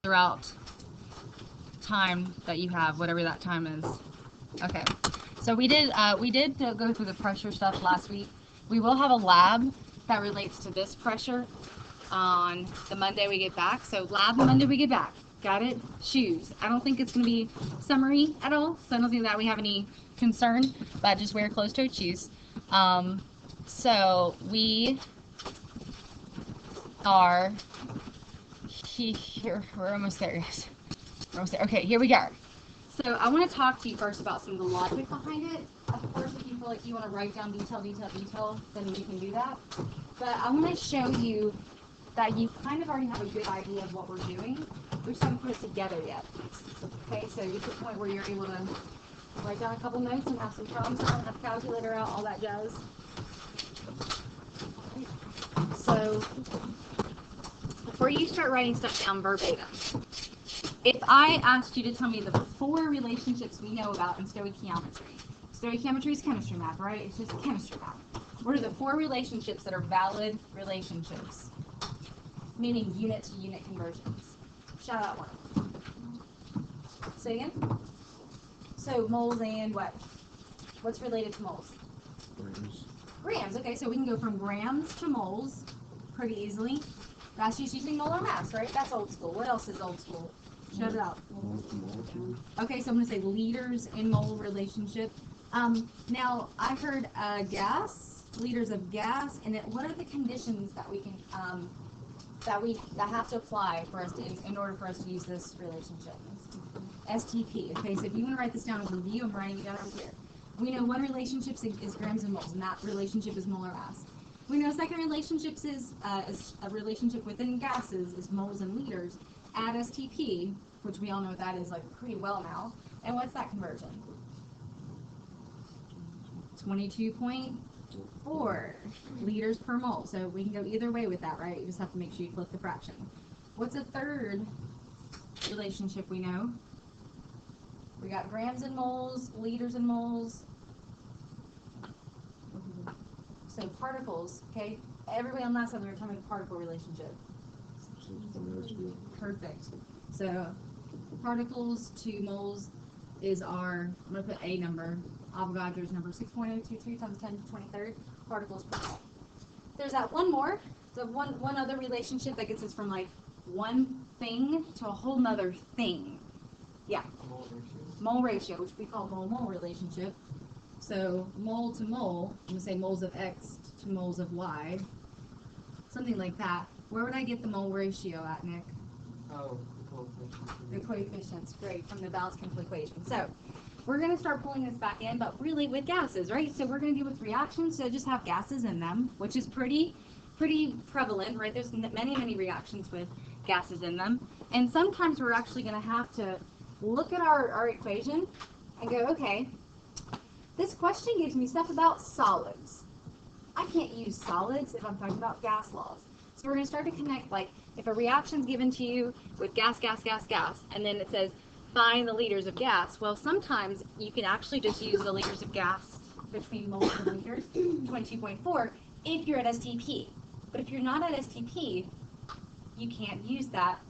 throughout time that you have, whatever that time is. Okay, so we did go through the pressure stuff last week. We will have a lab that relates to this pressure on the Monday we get back. So lab the Monday we get back. Got it? Shoes. I don't think it's going to be summary at all, so I don't think that we have any concern, but just wear closed-toed shoes. So we are here. We're almost there, guys. We're almost there. Okay, here we go. So I want to talk to you first about some of the logic behind it. Of course, if you feel like you want to write down detail, then we can do that. But I want to show you that you kind of already have a good idea of what we're doing. We just haven't put it together yet. Okay, so you get to the point where you're able to write down a couple notes and have some problems on, have a calculator out, all that jazz. So before you start writing stuff down verbatim, if I asked you to tell me the 4 relationships we know about in stoichiometry. Stoichiometry is chemistry math, right? It's just chemistry math. What are the 4 relationships that are valid relationships? Meaning unit-to-unit conversions. Shout out one. Say again? So moles and what? What's related to moles? Grams. Grams. Okay, so we can go from grams to moles pretty easily. That's just using molar mass, right? That's old school. What else is old school? Shout it out. Okay, so I'm going to say liters in mole relationship. Now, I heard gas, liters of gas, and what are the conditions that we can that have to apply for us to, in order for us to use this relationship? STP. Okay, so if you want to write this down as a review, I'm writing it down over here. We know one relationship is grams and moles, and that relationship is molar mass. We know second relationships is a relationship within gases is moles and liters. Add STP, which we all know what that is like pretty well now. And what's that conversion? 22.4 liters per mole. So we can go either way with that, right? You just have to make sure you flip the fraction. What's a third relationship we know? We got grams and moles, liters and moles. So particles, okay? Everybody on last time we were talking about particle relationship. Perfect. So particles to moles is our, I'm going to put A number, Avogadro's number, 6.023 times 10 to the 23rd particles per mole. There's that one more, so one other relationship that gets us from like one thing to a whole nother thing. Yeah. Mole ratio, which we call mole-mole relationship. So mole to mole, I'm going to say moles of X to moles of Y, something like that. Where would I get the mole ratio at, Nick? Oh, the coefficients, great, from the balanced chemical equation. So we're going to start pulling this back in, but really with gases, right? So we're going to deal with reactions that just have gases in them, which is pretty prevalent, right? There's many reactions with gases in them. And sometimes we're actually going to have to look at our equation and go, okay, this question gives me stuff about solids. I can't use solids if I'm talking about gas laws. So we're going to start to connect, like, if a reaction's given to you with gas, and then it says, find the liters of gas. Well, sometimes you can actually just use the liters of gas between moles and liters, 22.4, if you're at STP. But if you're not at STP, you can't use that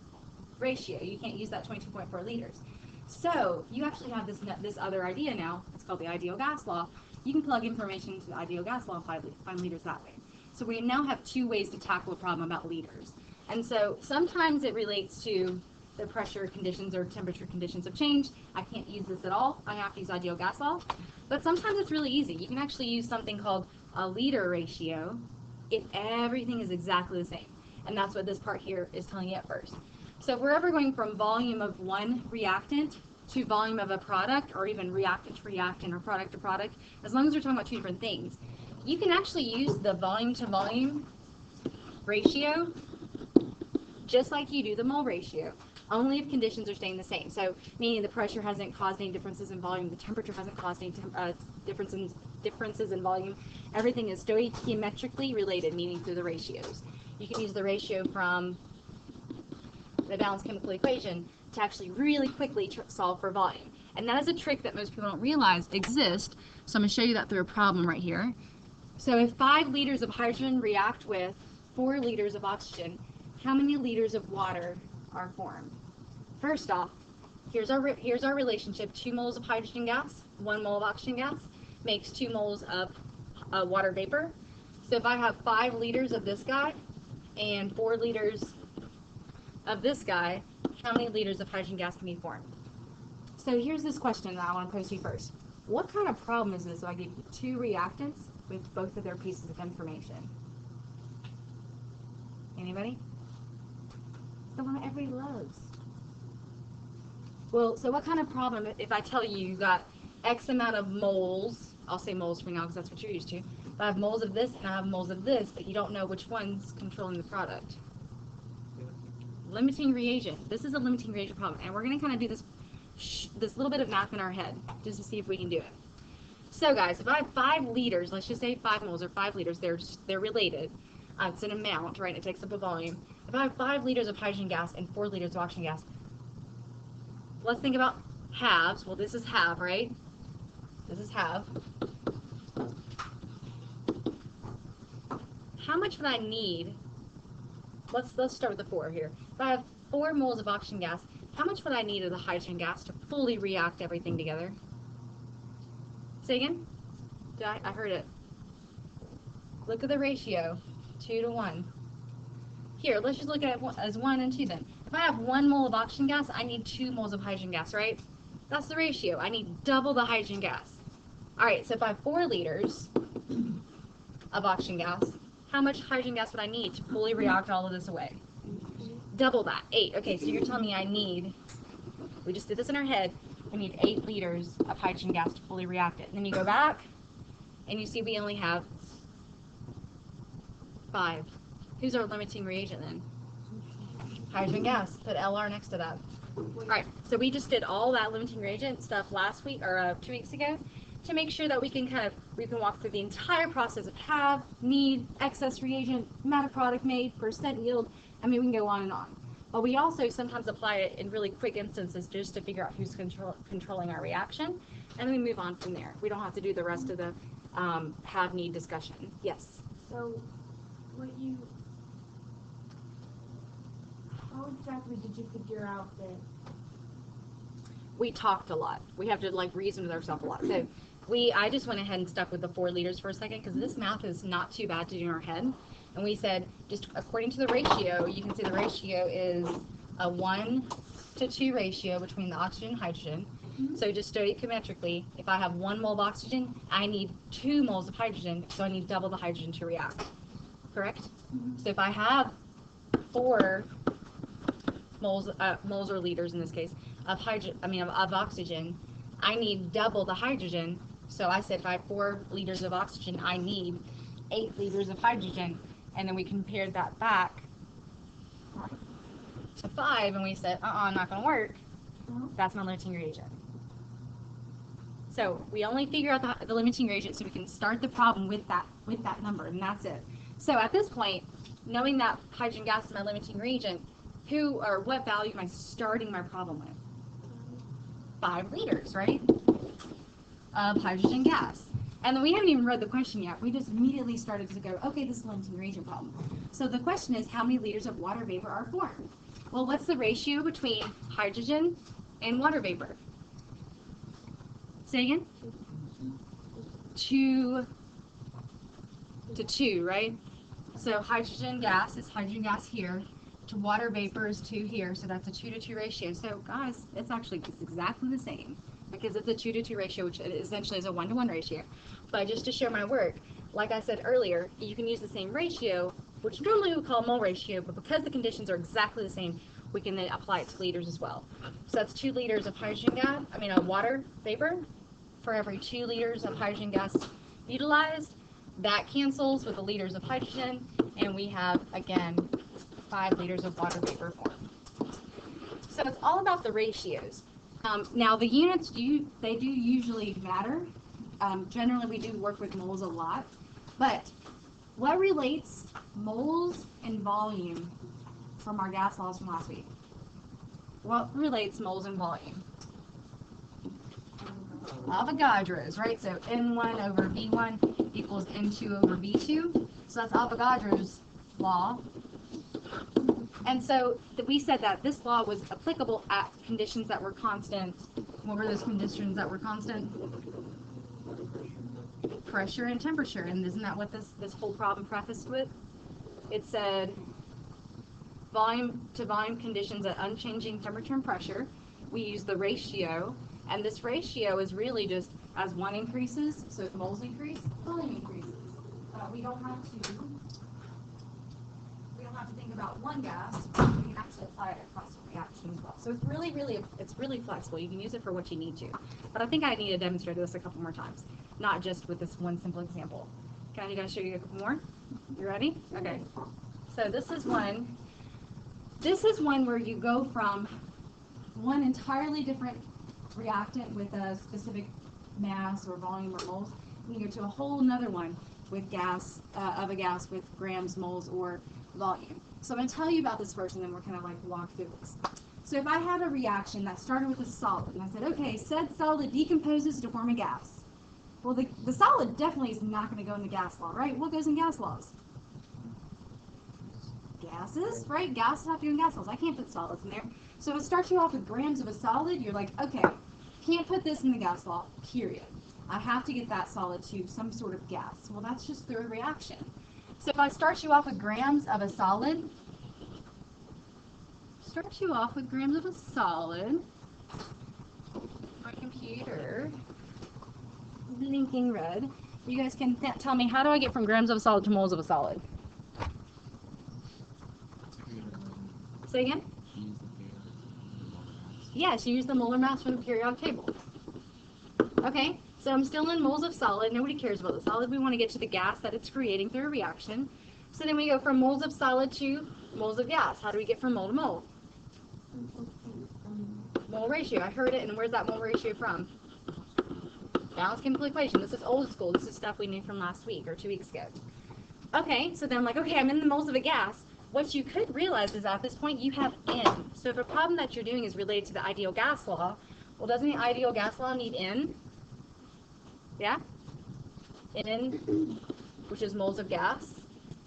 ratio. You can't use that 22.4 liters. So you actually have this other idea now. It's called the ideal gas law. You can plug information into the ideal gas law and find liters that way. So we now have 2 ways to tackle a problem about liters. And so sometimes it relates to the pressure conditions or temperature conditions of change. I can't use this at all. I have to use ideal gas law. But sometimes it's really easy. You can actually use something called a liter ratio if everything is exactly the same. And that's what this part here is telling you at first. So if we're ever going from volume of one reactant to volume of a product, or even reactant to reactant or product to product, as long as we're talking about 2 different things, you can actually use the volume to volume ratio just like you do the mole ratio, only if conditions are staying the same. So meaning the pressure hasn't caused any differences in volume, the temperature hasn't caused any differences in volume. Everything is stoichiometrically related, meaning through the ratios. You can use the ratio from the balanced chemical equation to actually really quickly solve for volume. And that is a trick that most people don't realize exists. So I'm going to show you that through a problem right here. So if 5 liters of hydrogen react with 4 liters of oxygen, how many liters of water are formed? first off, here's our relationship. 2 moles of hydrogen gas, 1 mole of oxygen gas makes 2 moles of water vapor. So if I have 5 liters of this guy and 4 liters of this guy, how many liters of hydrogen gas can be formed? So here's this question that I want to pose to you first. What kind of problem is this if I give you 2 reactants with both of their pieces of information? Anybody? It's the one that everybody loves. Well, so what kind of problem if I tell you got X amount of moles, I'll say moles for now because that's what you're used to, but I have moles of this and I have moles of this, but you don't know which one's controlling the product. Limiting reagent. This is a limiting reagent problem, and we're going to kind of do this little bit of math in our head just to see if we can do it. So guys, if I have 5 liters, let's just say 5 moles or 5 liters, they're related. It's an amount, right? It takes up a volume. If I have 5 liters of hydrogen gas and 4 liters of oxygen gas, let's think about halves. Well, this is half, right? This is half. How much would I need? Let's start with the 4 here. If I have 4 moles of oxygen gas, how much would I need of the hydrogen gas to fully react everything together? Say again? I heard it. Look at the ratio, 2 to 1. Here, let's just look at it as 1 and 2 then. If I have 1 mole of oxygen gas, I need 2 moles of hydrogen gas, right? That's the ratio. I need double the hydrogen gas. All right, so if I have 4 liters of oxygen gas, how much hydrogen gas would I need to fully react all of this away? Double that, 8. Okay, so you're telling me we just did this in our head, we need 8 liters of hydrogen gas to fully react it. And then you go back, and you see we only have 5. Who's our limiting reagent then? Hydrogen gas. Put LR next to that. All right, so we just did all that limiting reagent stuff last week, or 2 weeks ago, to make sure that we can walk through the entire process of have, need, excess reagent, amount of product made, percent yield. I mean, we can go on and on. But we also sometimes apply it in really quick instances just to figure out who's controlling our reaction, and then we move on from there. We don't have to do the rest of the have, need discussion. Yes? So, how exactly did you figure out that? We talked a lot. We have to reason with ourselves a lot. So I just went ahead and stuck with the 4 liters for a second because this math is not too bad to do in our head. And we said, just according to the ratio, you can see the ratio is a 1 to 2 ratio between the oxygen and hydrogen. Mm-hmm. So just stoichiometrically, if I have 1 mole of oxygen, I need 2 moles of hydrogen, so I need double the hydrogen to react. Correct? Mm-hmm. So if I have 4 moles or liters in this case of oxygen, I need double the hydrogen. So I said if I have 4 liters of oxygen, I need 8 liters of hydrogen, and then we compared that back to 5, and we said, not going to work. That's my limiting reagent. So we only figure out the limiting reagent so we can start the problem with that number, and that's it. So at this point, knowing that hydrogen gas is my limiting reagent, what value am I starting my problem with? 5 liters, right, of hydrogen gas. And then we haven't even read the question yet. We just immediately started to go, okay, this is a limiting reagent problem. So the question is, how many liters of water vapor are formed? Well, what's the ratio between hydrogen and water vapor? Say again? 2 to 2, right? So hydrogen gas is hydrogen gas here, to water vapor is 2 here, so that's a 2 to 2 ratio. So guys, it's exactly the same, because it's a 2 to 2 ratio, which essentially is a 1 to 1 ratio. But just to show my work, like I said earlier, you can use the same ratio, which normally we would call mole ratio, but because the conditions are exactly the same, we can then apply it to liters as well. So that's 2 liters of water vapor for every 2 liters of hydrogen gas utilized. That cancels with the liters of hydrogen, and we have, again, 5 liters of water vapor formed. So it's all about the ratios. Now the units do usually matter. Generally we do work with moles a lot, but what relates moles and volume from our gas laws from last week? What relates moles and volume? Avogadro's, right? So N1 over V1 equals N2 over V2. So that's Avogadro's law. And so we said that this law was applicable at conditions that were constant. What were those conditions that were constant? Pressure and temperature. And isn't that what this whole problem prefaced with? It said volume to volume conditions at unchanging temperature and pressure. We use the ratio, and this ratio is really just as one increases, so if moles increase, volume increases. We don't have to think about one gas. We can actually apply it across the reaction as well. So it's really flexible. You can use it for what you need to. But I think I need to demonstrate this a couple more times, not just with this one simple example. Can I guys show you a couple more? You ready? Okay. So this is one where you go from one entirely different reactant with a specific mass or volume or moles, and you go to a whole another one with gas, of a gas with grams, moles, or volume. So I'm going to tell you about this first, and then we're kind of like walk through this. So if I had a reaction that started with a solid, and I said, okay, said solid decomposes to form a gas. Well, the solid definitely is not going to go in the gas law, right? What goes in gas laws? Gases, right? Gases have to go in gas laws. I can't put solids in there. So if it starts you off with grams of a solid, you're like, okay, can't put this in the gas law, period. I have to get that solid to some sort of gas. Well, that's just through a reaction. So if I start you off with grams of a solid, my computer, blinking red. You guys can tell me, how do I get from grams of a solid to moles of a solid? Say again? Yes, you use the molar mass from the periodic table. Okay, so I'm still in moles of solid. Nobody cares about the solid. We want to get to the gas that it's creating through a reaction. So then we go from moles of solid to moles of gas. How do we get from mole to mole? Mole ratio. I heard it, and where's that mole ratio from? Balanced chemical equation. This is old school. This is stuff we knew from last week or 2 weeks ago. Okay, so then I'm like, okay, I'm in the moles of a gas. What you could realize is at this point you have N. So if a problem that you're doing is related to the ideal gas law, well, doesn't the ideal gas law need N? Yeah? N, which is moles of gas.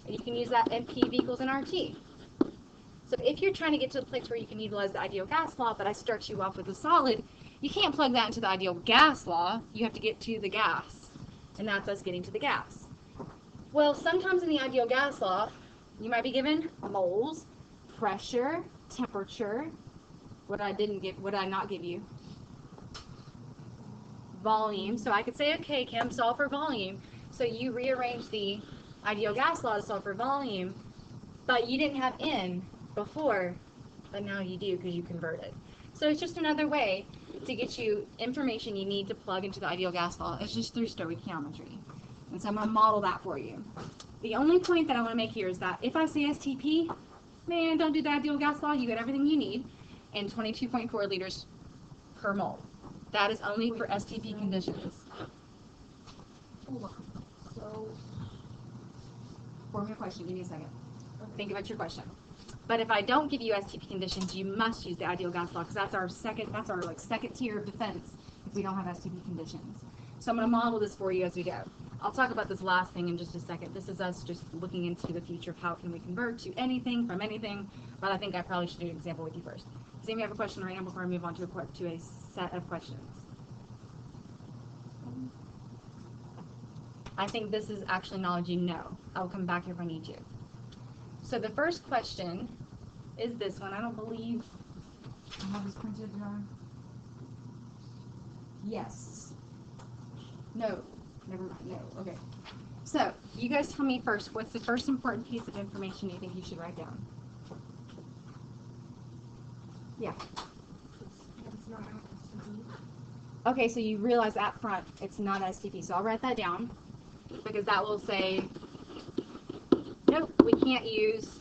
And you can use that NPV equals nRT. So if you're trying to get to the place where you can utilize the ideal gas law, but I start you off with a solid, you can't plug that into the ideal gas law. You have to get to the gas. And that's us getting to the gas. Well, sometimes in the ideal gas law, you might be given moles, pressure, temperature. What I not give you? Volume. So I could say, okay, Chem, solve for volume. So you rearrange the ideal gas law to solve for volume, but you didn't have N before, but now you do because you converted. So it's just another way to get you information you need to plug into the ideal gas law. It's just through stoichiometry. And so I'm going to model that for you. The only point that I want to make here is that if I say STP, man, don't do the ideal gas law. You get everything you need in 22.4 liters per mole. That is only for STP conditions. So, Form your question. Give me a second. Think about your question. But if I don't give you STP conditions, you must use the ideal gas law because that's our second tier of defense if we don't have STP conditions. So I'm going to model this for you as we go. I'll talk about this last thing in just a second. This is us just looking into the future of how can we convert to anything from anything, but I think I probably should do an example with you first. Does anybody have a question right now before I move on to a set of questions? I think this is actually knowledge you know. I'll come back here if I need to. So the first question is this one. I don't believe I have this printed. Yes. No. Never mind. No. Okay. So you guys tell me first, what's the first important piece of information you think you should write down? Yeah. it's not STP. Okay, so you realize up front it's not STP. So I'll write that down because that will say, nope, we cannot use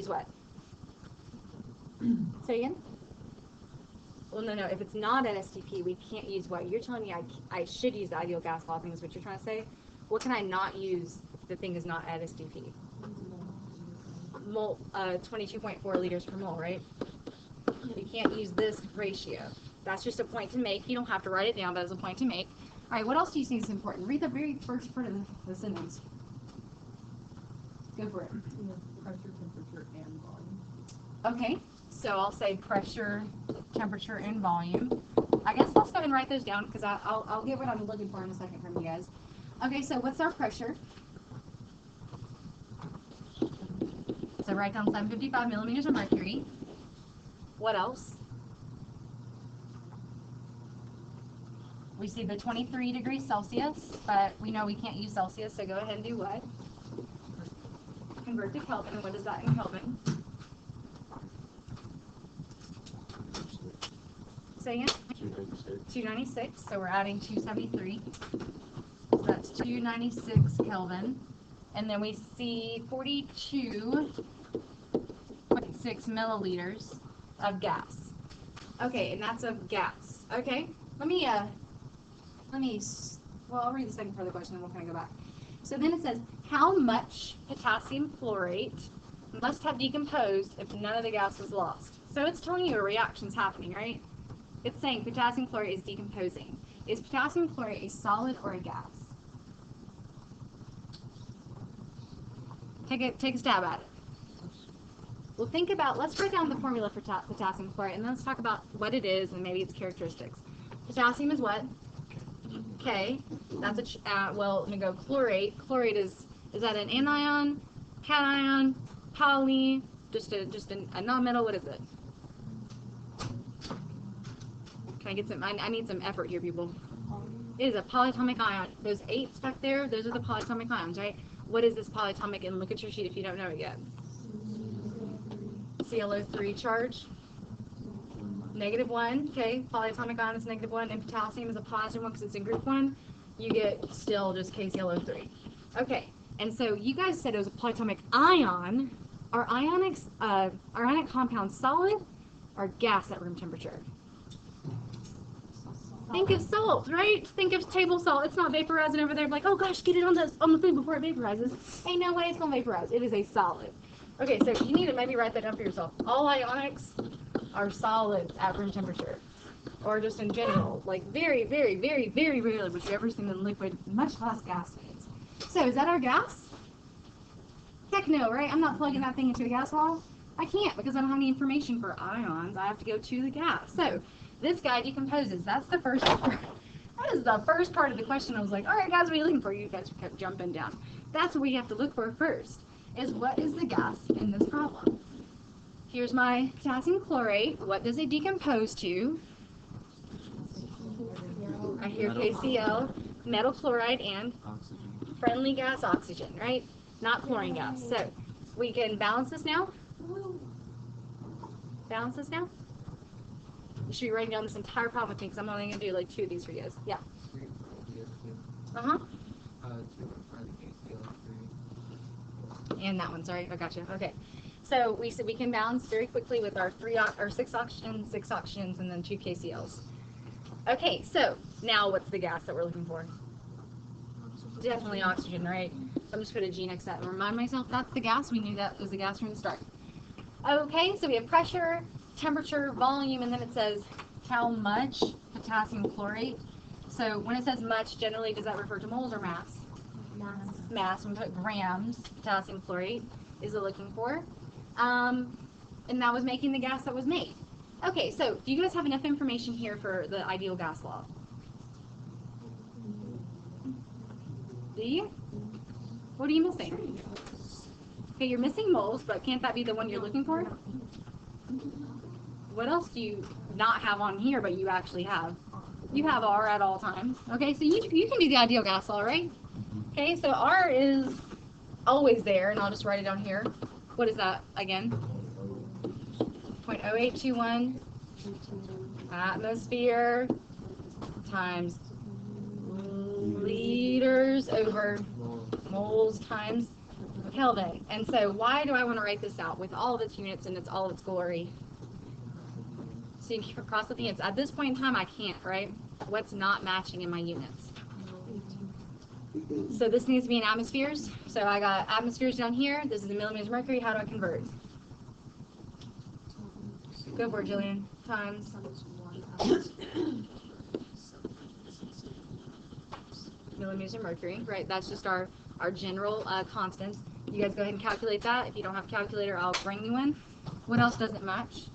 what? Say again? Well, no, if it's not an STP, we can't use what? You're telling me I should use the ideal gas law thing is what you're trying to say? What can I not use if the thing is not at STP? Mole, 22.4 liters per mole, right? You can't use this ratio. That's just a point to make. You don't have to write it down, but it's a point to make. All right, what else do you think is important? Read the very first part of the sentence. Go for it. Pressure, temperature, Okay, so I'll say pressure, temperature, and volume. I guess let's go ahead and write those down because I'll get what I'm looking for in a second from you guys. Okay, so what's our pressure? So write down 755 millimeters of mercury. What else? We see the 23 degrees Celsius, but we know we can't use Celsius, so go ahead and do what? Convert to Kelvin. And what is that in Kelvin? Say again? 296. So we're adding 273. So that's 296 Kelvin. And then we see 42.6 milliliters of gas. Okay, and that's of gas. Okay, well, I'll read the second part of the question and we'll kind of go back. So then it says, how much potassium chlorate must have decomposed if none of the gas was lost? So it's telling you a reaction's happening, right? It's saying potassium chlorate is decomposing. Is potassium chlorate a solid or a gas? Take a stab at it. Well, think about, let's break down the formula for potassium chlorate and then let's talk about what it is and maybe its characteristics. Potassium is what? K. That's well, I'm going to go chlorate. Chlorate is that an anion, cation, poly, just a non-metal? What is it? Can I get some, I need some effort here, people. It is a polyatomic ion. Those 8s back there, those are the polyatomic ions, right? What is this polyatomic? And look at your sheet if you don't know it yet. ClO3 charge. -1, okay, polyatomic ion is -1, and potassium is a positive one because it's in group 1. You get still just KClO3. Okay, and so you guys said it was a polyatomic ion. Are ionic compounds solid or gas at room temperature? Think of salt, right? Think of table salt. It's not vaporizing over there. Like, oh gosh, get it on the food before it vaporizes. Ain't no way it's gonna vaporize. It is a solid. Okay, so you need to maybe write that down for yourself. All ionics are solids at room temperature, or just in general. Like very, very, very, very rarely would you ever see them in liquid, much less gas phase. So is that our gas? Heck no, right? I'm not plugging that thing into a gas wall. I can't because I don't have any information for ions. I have to go to the gas. So this guy decomposes. That's the first part. That is the first part of the question. I was like, all right, guys, what are you looking for? You guys kept jumping down. That's what we have to look for first, is what is the gas in this problem? Here's my potassium chlorate. What does it decompose to? I hear KCl, metal chloride, and Oxygen. friendly gas oxygen, right? Not chlorine gas. So we can balance this now? Balance this now? You should be writing down this entire problem with me because I'm only going to do like 2 of these for you guys. Yeah. Uh-huh. And that one, sorry. I got you. Okay. So we said we can balance very quickly with our 6 oxygens, 6 oxygens, and then 2 KCl's. Okay, so now what's the gas that we're looking for? Definitely oxygen, right? So I'm just going to put a G next to that and remind myself that's the gas. We knew that was the gas from the start. Okay, so we have pressure, temperature, volume, and then it says how much potassium chlorate. So when it says much, generally, does that refer to moles or mass? Mass. We put grams potassium chlorate is it looking for. And that was making the gas that was made. Okay, so do you guys have enough information here for the ideal gas law? Do you? What are you missing? Okay, you're missing moles, but can't that be the one you're looking for? What else do you not have on here, but you actually have? You have R at all times. Okay, so you can do the ideal gas law, right? Okay, so R is always there, and I'll just write it down here. What is that again? 0.0821 atmosphere times liters over moles times Kelvin. And so why do I want to write this out with all of its units and all its glory? So you can cross with the units. At this point in time, I can't, right? What's not matching in my units? So this needs to be in atmospheres. So I got atmospheres down here. This is the millimeters of mercury. How do I convert? Go for it, Jillian. Times. Millimeters of mercury, right? That's just our general constants. You guys go ahead and calculate that. If you don't have a calculator, I'll bring you one. What else doesn't match?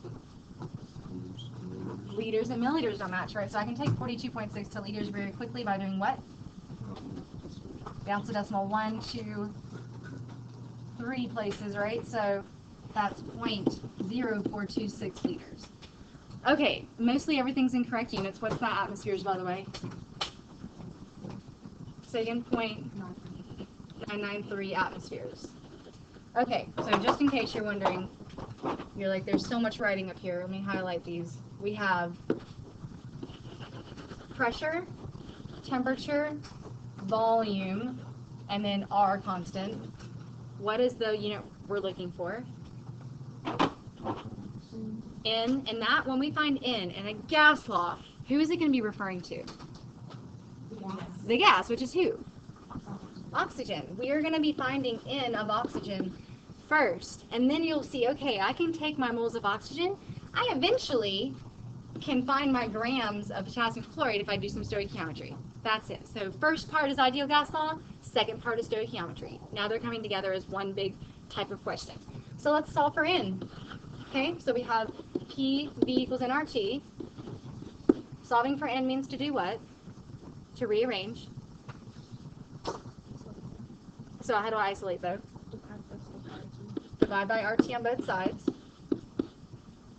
Liters and milliliters don't match, right? So I can take 42.6 to liters very quickly by doing what? Bounce a decimal 1, 2, 3 places, right? So that's 0.0426 liters. Okay, mostly everything's in correct units. What's that atmospheres, by the way? Say again, 0.993 atmospheres. Okay, so just in case you're wondering, you're like, there's so much writing up here. Let me highlight these. We have pressure, temperature, volume, and then R constant. What is the unit we're looking for? N, and that, when we find N in a gas law, who is it going to be referring to? The gas, which is who? Oxygen. We are going to be finding N of oxygen first, and then you'll see, okay, I can take my moles of oxygen. I eventually can find my grams of potassium chloride if I do some stoichiometry. That's it. So first part is ideal gas law, second part is stoichiometry. Now they're coming together as one big type of question. So let's solve for N. Okay, so we have PV equals nRT. Solving for N means to do what? To rearrange. So how do I isolate though? Divide by RT on both sides.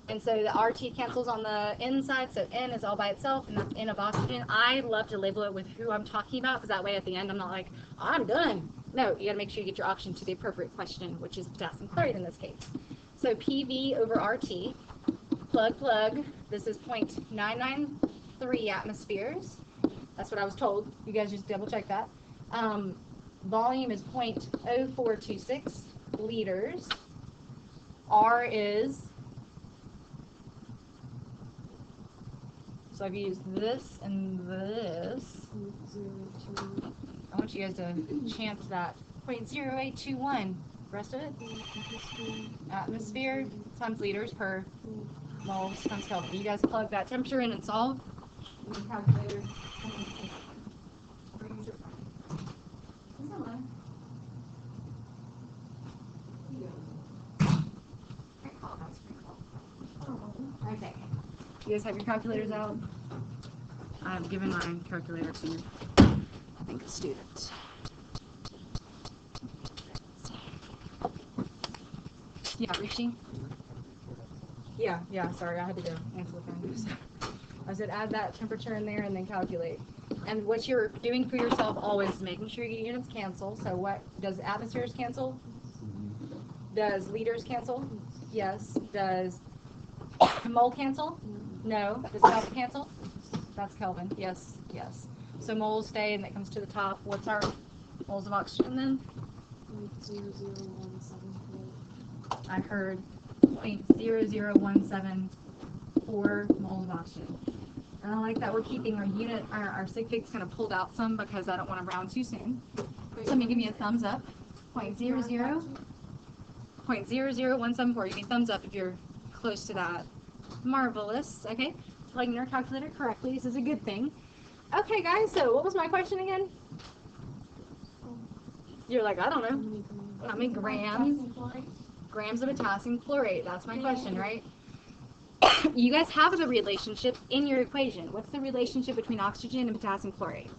And so the RT cancels on the N side, so N is all by itself, and that's N of oxygen. I love to label it with who I'm talking about, because that way at the end I'm not like, I'm done. No, you gotta make sure you get your oxygen to the appropriate question, which is potassium chloride in this case. So PV over RT, plug, this is 0.993 atmospheres. That's what I was told. You guys just double check that. Volume is 0.0426 liters. R is, so I've used this and this. I want you guys to chant that. 0.0821. Rest of it? Atmosphere times liters per moles times Kelvin. You guys plug that temperature in and solve. Calculator. Okay. You guys have your calculators out? I've given my calculator to, I think, a student. Yeah, Rishi? Yeah, sorry, I had to go answer the phone. So I said add that temperature in there and then calculate. And what you're doing for yourself always is making sure your units cancel. So what, does atmospheres cancel? Does liters cancel? Yes. Does mole cancel? No. Does Kelvin cancel? That's Kelvin. Yes. So moles stay and that comes to the top. What's our moles of oxygen then? 0.00174. I heard 0.00174 moles of oxygen. And I like that we're keeping our unit, our sig figs kind of pulled out some because I don't want to round too soon. Somebody give me a thumbs up. 0.00174. Give me a thumbs up if you're close to that. Marvelous. Okay. Plugging your calculator correctly. This is a good thing. Okay, guys. So what was my question again? You're like, I don't know. How many grams? Grams of potassium chlorate. That's my question, right? You guys have the relationship in your equation. What's the relationship between oxygen and potassium chlorate?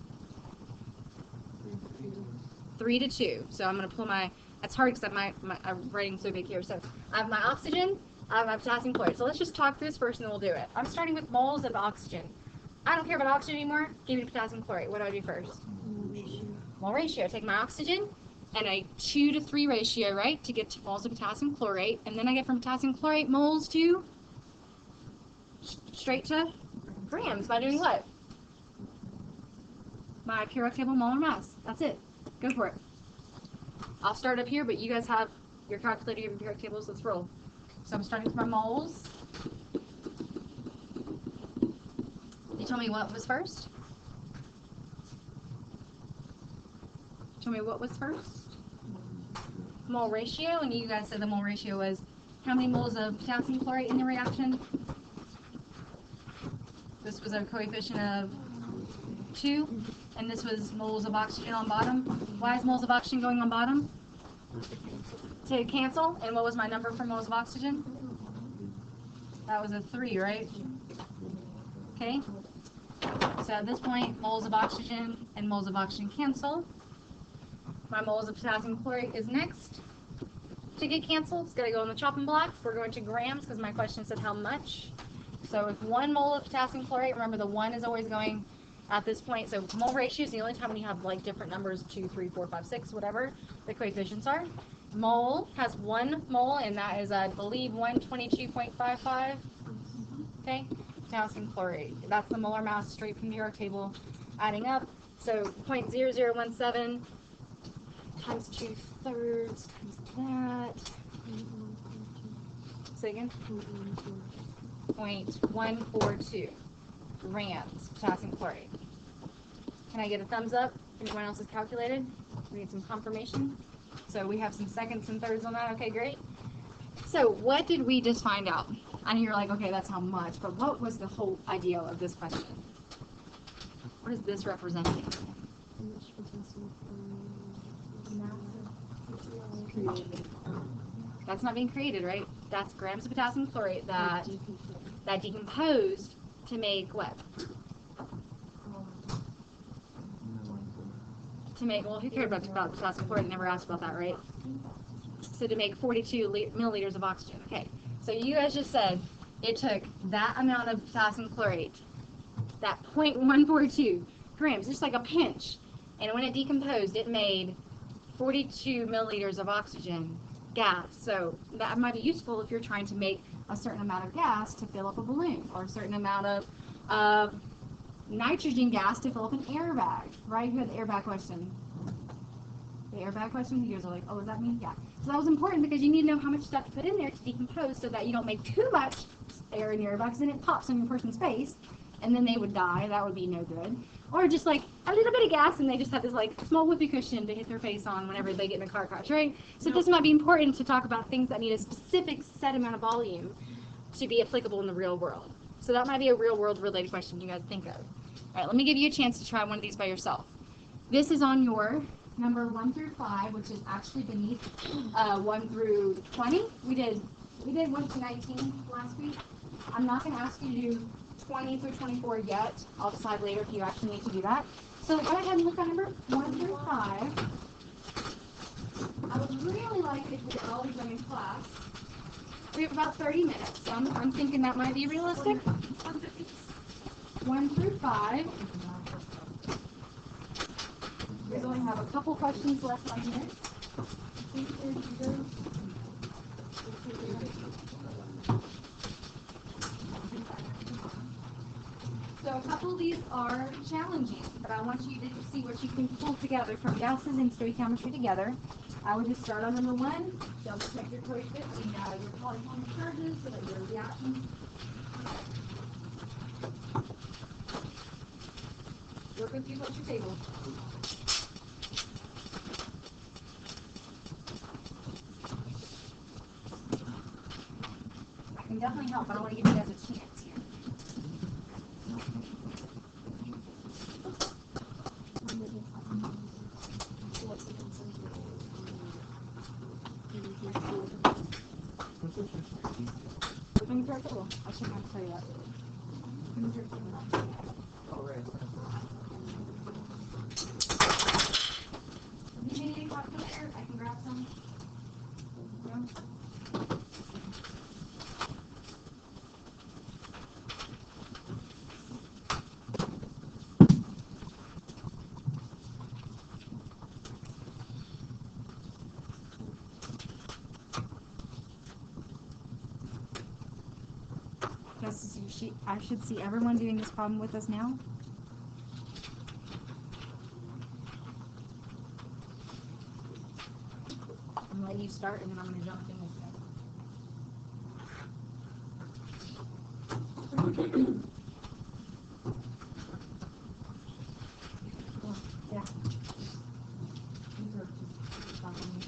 3 to 2. So I'm going to pull my, that's hard because I'm writing so big here. So I have my oxygen, I have my potassium chlorate. So let's just talk through this first and then we'll do it. I'm starting with moles of oxygen. I don't care about oxygen anymore. Give me potassium chlorate. What do I do first? Mole ratio. Take my oxygen and a 2 to 3 ratio, right, to get to moles of potassium chlorate. And then I get from potassium chlorate moles to straight to grams by doing what? My periodic table molar mass. That's it. Go for it. I'll start up here, but you guys have your calculator, your periodic tables. Let's roll. So I'm starting with my moles. You tell me what was first? Tell me what was first? Mole ratio, and you guys said the mole ratio was how many moles of potassium chlorate in the reaction? This was a coefficient of 2, and this was moles of oxygen on bottom. Why is moles of oxygen going on bottom? To cancel. And what was my number for moles of oxygen? That was a 3, right? Okay. So at this point, moles of oxygen and moles of oxygen cancel. My moles of potassium chlorate is next to get canceled. It's going to go on the chopping block. We're going to grams because my question said how much. So if 1 mole of potassium chlorate, remember the 1 is always going at this point. So mole ratio is the only time when you have like different numbers, 2, 3, 4, 5, 6, whatever the coefficients are. Mole has 1 mole, and that is, I believe, 122.55. Okay, potassium chlorate. That's the molar mass straight from the periodic table, adding up. So 0.0017 times 2/3 times that. Say again. 0.142 grams potassium chlorate. Can I get a thumbs up? Anyone else has calculated? We need some confirmation. So we have some seconds and thirds on that. Okay, great. So what did we just find out? I know you're like, okay, that's how much, but what was the whole idea of this question? What is this representing? That's not being created, right? That's grams of potassium chlorate that decomposed to make what? To make, well, who cared about potassium chlorate? Never asked about that, right? So to make 42 milliliters of oxygen. Okay, so you guys just said it took that amount of potassium chlorate, that 0.142 grams, just like a pinch, and when it decomposed, it made 42 milliliters of oxygen gas. So that might be useful if you're trying to make a certain amount of gas to fill up a balloon, or a certain amount of nitrogen gas to fill up an airbag, right? You had the airbag question. The airbag question, you guys are like, oh, is that me? Yeah. So that was important because you need to know how much stuff to put in there to decompose so that you don't make too much air in your airbag, because then it pops on your person's face, and then they would die. That would be no good. Or just like a little bit of gas, and they just have this like small whoopee cushion to hit their face on whenever they get in a car crash, right? So this might be important to talk about things that need a specific set amount of volume to be applicable in the real world. So that might be a real world related question you guys think of. All right, let me give you a chance to try one of these by yourself. This is on your number 1 through 5, which is actually beneath 1 through 20. We did 1 to 19 last week. I'm not going to ask you to do 20 through 24 yet. I'll decide later if you actually need to do that. So go ahead and look at number 1 through 5. I would really like if we did all these in class. We have about 30 minutes, so I'm thinking that might be realistic. 1 through 5. We only have a couple questions left on here. So a couple of these are challenging, but I want you to see what you can pull together from gases and stoichiometry together. I would just start on number 1. Double check your coefficients and your polyatomic charges so that your reactions. Work with people at your table. I can definitely help, but I want to give you guys a chance here. Bring it to our table. I shouldn't have to tell you that. Bring it to our table. All right. Do you need any coffee there? I can grab some. No? I should see everyone doing this problem with us now. I'm going to let you start, and then I'm going to jump in with you. Yeah. These are just stuff on me.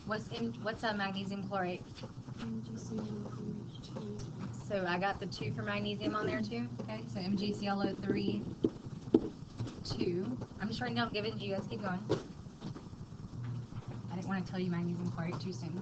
What's magnesium chlorate? So I got the 2 for magnesium on there too. Okay, so MgClO3, 2. I'm just writing down given. You guys keep going. I didn't want to tell you magnesium chlorate too soon.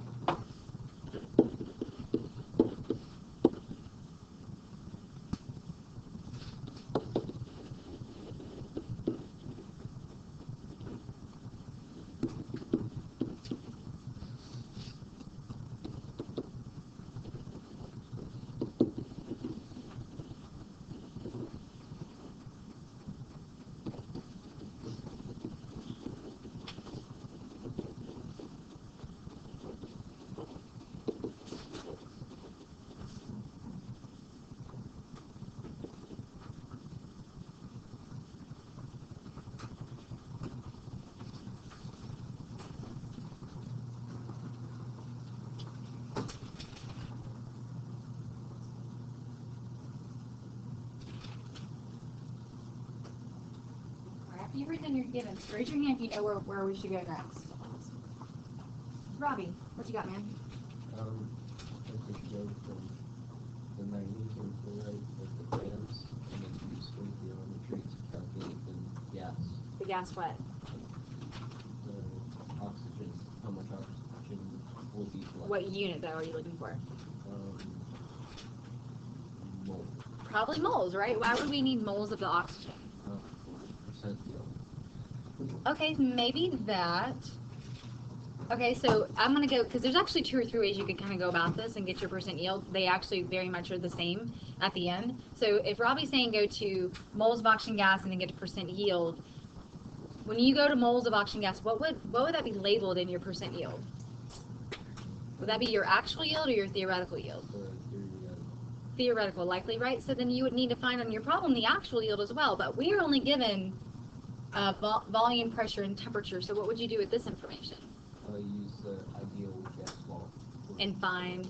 After you've written your givens, raise your hand if you know where we should go next. Robbie, what you got, man? I think we should go from the magnesium chloride with the grams and then use stoichiometry to calculate the gas. The gas what? The oxygen, how much oxygen will be collected. What unit, though, are you looking for? Mole. Probably moles, right? Why would we need moles of the oxygen? Percent yield. Okay, maybe that. Okay, so I'm going to go, because there's actually 2 or 3 ways you could kind of go about this and get your percent yield. They actually very much are the same at the end. So if Robbie's saying go to moles of oxygen gas and then get to percent yield, when you go to moles of oxygen gas, what would that be labeled in your percent yield? Would that be your actual yield or your theoretical yield? Theoretical, likely, right? So then you would need to find on your problem the actual yield as well, but we are only given volume, pressure, and temperature. So what would you do with this information? Use the ideal gas law. And find?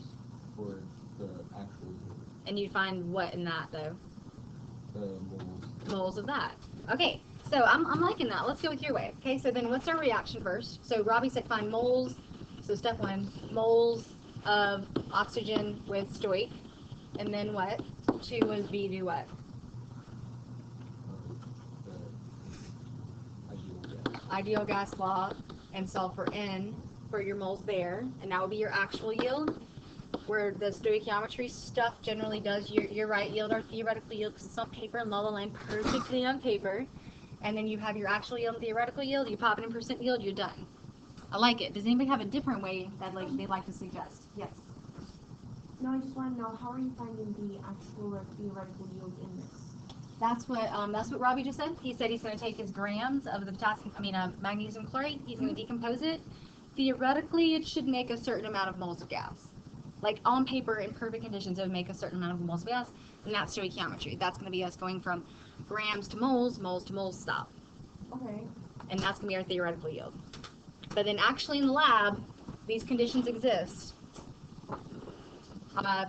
For the actual yield. And you'd find what in that, though? The moles. Moles of that. Okay, so I'm liking that. Let's go with your way. Okay, so then what's our reaction first? So Robbie said find moles. So step 1, moles of oxygen with Stoich. And then what? 2 was V do what? Ideal gas law, and solve for N for your moles there, and that would be your actual yield, where the stoichiometry stuff generally does your right yield or theoretical yield, because it's on paper and la la land perfectly on paper, and then you have your actual yield and theoretical yield, you pop it in percent yield, you're done. I like it. Does anybody have a different way that they'd like to suggest? Yes. No, I just want to know, how are you finding the actual or theoretical yield in this? That's what Robbie just said. He said he's going to take his grams of the magnesium chlorate. He's going to decompose it. Theoretically, it should make a certain amount of moles of gas. Like on paper, in perfect conditions, it would make a certain amount of moles of gas, and that's stoichiometry. That's going to be us going from grams to moles, stop. Okay. And that's going to be our theoretical yield. But then actually in the lab, these conditions exist.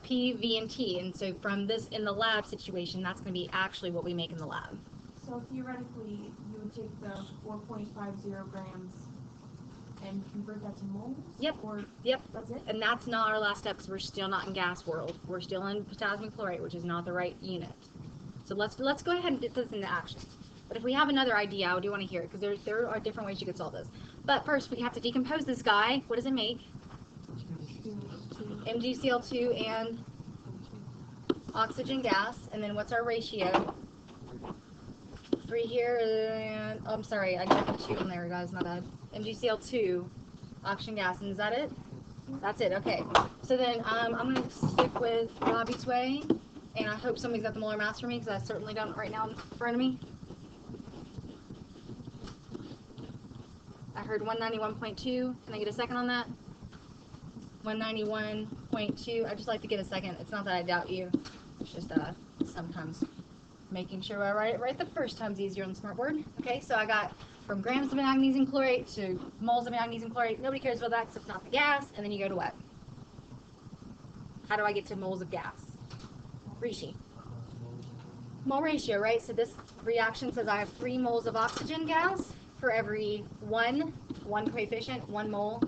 P, V, and T, and so from this in the lab situation, that's going to be actually what we make in the lab. So theoretically, you would take the 4.50 grams and convert that to moles? Yep. Or yep. That's it? And that's not our last step, because we're still not in gas world. We're still in potassium chlorate, which is not the right unit. So let's go ahead and get this into action. But if we have another idea, I do want to hear it, because there are different ways you could solve this. But first, we have to decompose this guy. What does it make? MgCl2 and oxygen gas, and then what's our ratio? 3 here, and oh, I'm sorry, I jumped a 2 on there, guys, my bad. MgCl2, oxygen gas, and is that it? That's it, okay. So then I'm going to stick with Robbie's way, and I hope somebody's got the molar mass for me, because I certainly don't right now in front of me. I heard 191.2. Can I get a second on that? 191.2. I'd just like to get a second. It's not that I doubt you. It's just sometimes making sure I write it right the first time's easier on the smartboard. Okay, so I got from grams of magnesium chlorate to moles of magnesium chlorate. Nobody cares about that because it's not the gas. And then you go to what? How do I get to moles of gas? Rishi. Mole ratio, right? So this reaction says I have 3 moles of oxygen gas for every one coefficient, 1 mole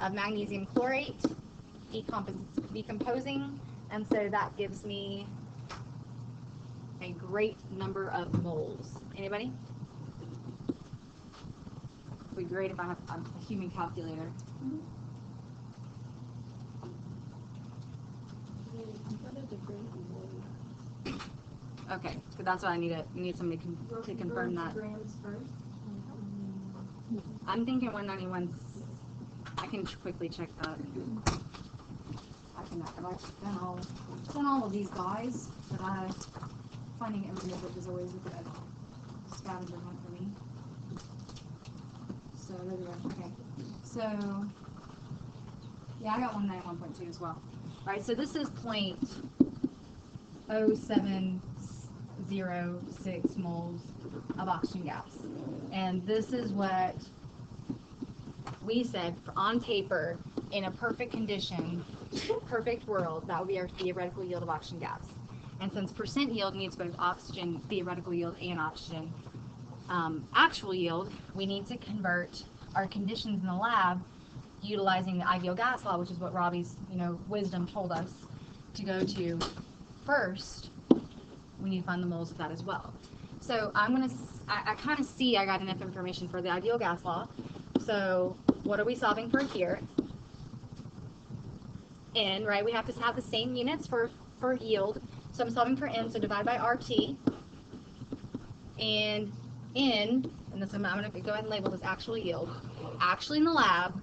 of magnesium chlorate decomposing, and so that gives me a great number of moles. Anybody? It would be great if I had a human calculator. Okay, so that's what I need. You need somebody to confirm that. Grams first. I'm thinking 191. I can quickly check that. I can. I've done all of these guys, but finding it is always a good scavenger hunt for me. So there we go. Okay. So yeah, I got 191.2 as well. All right. So this is 0.0706 moles of oxygen gas, and this is what we said on paper, in a perfect condition, perfect world, that would be our theoretical yield of oxygen gas. And since percent yield needs both oxygen theoretical yield and oxygen actual yield, we need to convert our conditions in the lab utilizing the ideal gas law, which is what Robbie's wisdom told us to go to first. We need to find the moles of that as well. So I kind of see I got enough information for the ideal gas law. So what are we solving for here? N, right? We have to have the same units for yield. So I'm solving for N, so divide by RT. And N, and this I'm going to go ahead and label this actual yield. Actually in the lab,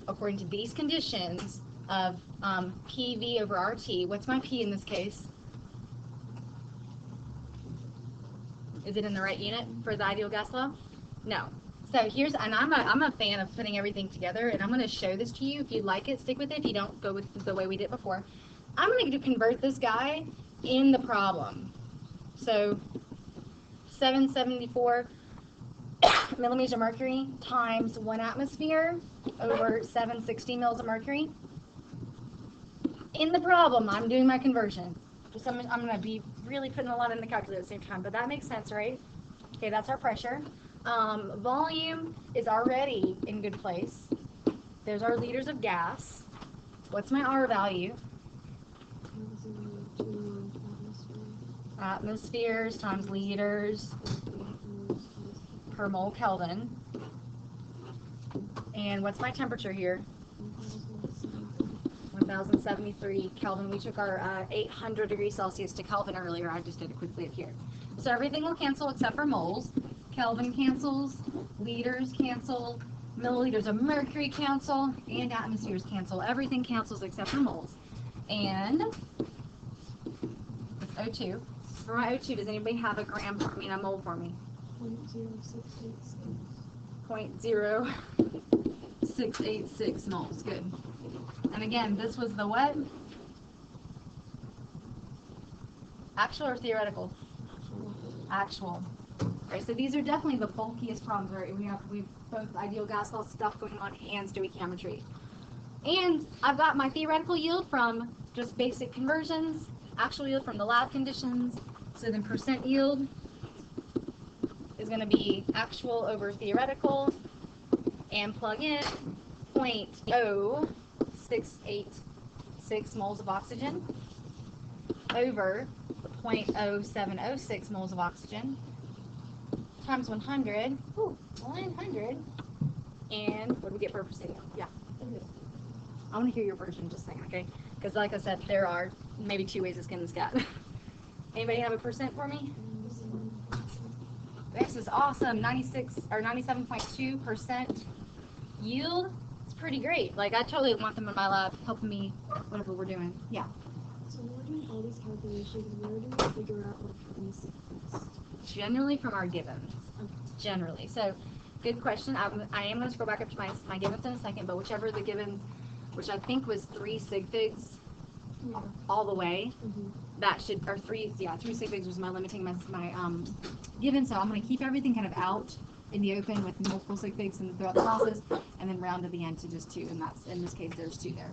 according to these conditions of PV over RT, what's my P in this case? Is it in the right unit for the ideal gas law? No. So and I'm a fan of putting everything together, and I'm going to show this to you. If you like it, stick with it. If you don't, go with the way we did before. I'm going to convert this guy in the problem. So 774 millimeters of mercury times 1 atmosphere over 760 mils of mercury. In the problem, I'm doing my conversion. So I'm going to be really putting a lot in the calculator at the same time, but that makes sense, right? Okay, that's our pressure. Volume is already in good place. There's our liters of gas. What's my R value? Atmospheres times liters per mole Kelvin. And what's my temperature here? 1073 Kelvin. We took our 800 degrees Celsius to Kelvin earlier. I just did it quickly up here. So everything will cancel except for moles. Kelvin cancels, liters cancel, milliliters of mercury cancel, and atmospheres cancel. Everything cancels except for moles. And it's O2. For my O2, does anybody have a mole for me? 0.0686 moles. Good. And again, this was the what? Actual or theoretical? Actual. Right, so these are definitely the bulkiest problems, right? We've both ideal gas law stuff going on and stoichiometry. And I've got my theoretical yield from just basic conversions, actual yield from the lab conditions. So then percent yield is going to be actual over theoretical, and plug in 0.0686 moles of oxygen over 0.0706 moles of oxygen times 100. Ooh, 100. And what do we get for a percent yield? Yeah. I want to hear your version just a second, okay? Because like I said, there are maybe 2 ways to skin this cat. Anybody have a percent for me? This is awesome. 96 or 97.2% yield. It's pretty great. Like, I totally want them in my lab helping me whatever we're doing. Yeah. So when we're doing all these calculations, where do we figure out what these things? Generally from our givens. Generally. So, good question. I am going to scroll back up to my givens in a second, but whichever the givens, which I think was 3 sig figs all the way, that should, or 3 sig figs was my limiting my given. So I'm going to keep everything kind of out in the open with multiple sig figs throughout the process, and then round to the end to just 2, and that's, in this case, there's 2 there.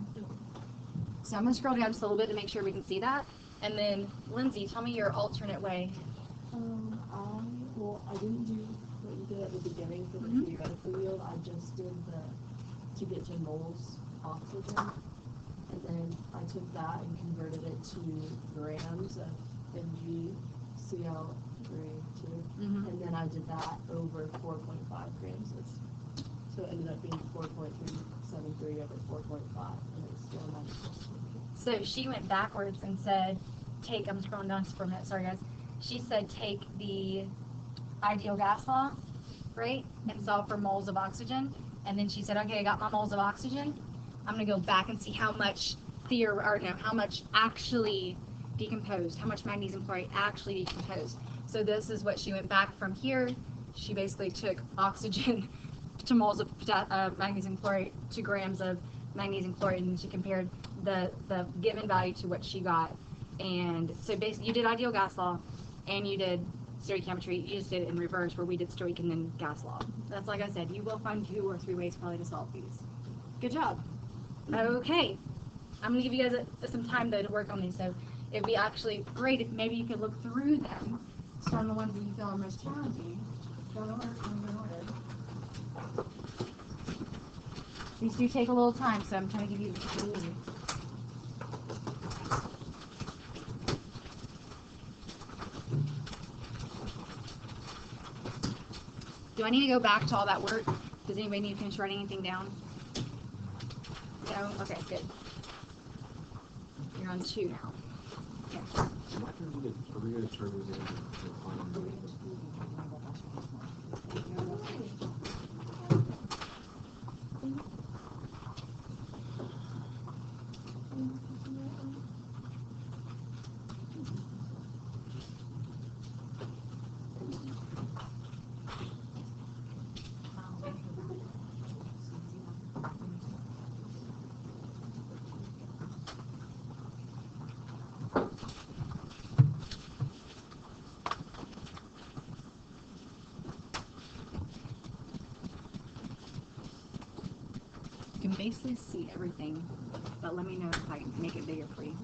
So I'm going to scroll down just a little bit to make sure we can see that. And then, Lindsay, tell me your alternate way. I didn't do what you did at the beginning for the theoretical yield. I just did the to get to moles oxygen. And then I took that and converted it to grams of MgCl2. Mhm. And then I did that over 4.5 grams. So it ended up being 4.373 over 4.5, and it was still 90%. So she went backwards and said, I'm scrolling down just for a minute, sorry guys. She said take the ideal gas law, right, and solve for moles of oxygen. And then she said, okay, I got my moles of oxygen. I'm gonna go back and see how much how much actually decomposed, how much magnesium chloride actually decomposed. So this is what she went back from here. She basically took oxygen to moles of magnesium chloride to grams of magnesium chloride, and she compared the given value to what she got. And so basically you did ideal gas law and you did stoichiometry. You just did it in reverse, where we did stoich and then gas law. That's, like I said, you will find 2 or 3 ways probably to solve these. Good job. Okay, I'm gonna give you guys some time though to work on these. So it'd be actually great if maybe you could look through them, start on the ones that you feel are most challenging. Go in order. These do take a little time, so I'm trying to give you the speed. Do I need to go back to all that work? Does anybody need to finish writing anything down? No? Okay, good. You're on 2 now. Okay. Why don't we get, are we gonna turn these in to final? You can basically see everything, but let me know if I make it bigger for you.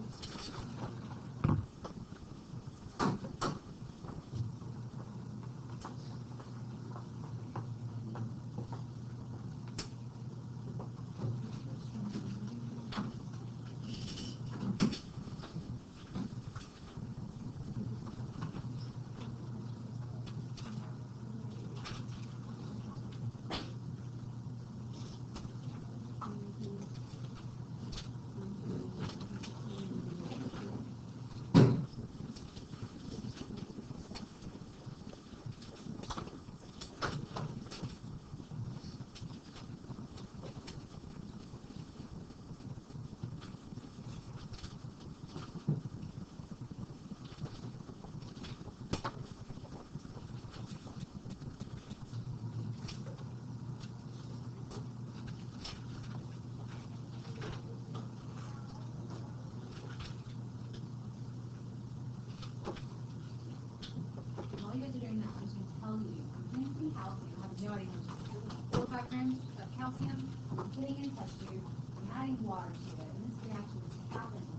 While you guys are doing that, I'm just going to tell you, I'm putting some calcium. I have no idea how much. 4 or 5 grams of calcium. I'm putting in test tube. I'm adding water to it, and this reaction happens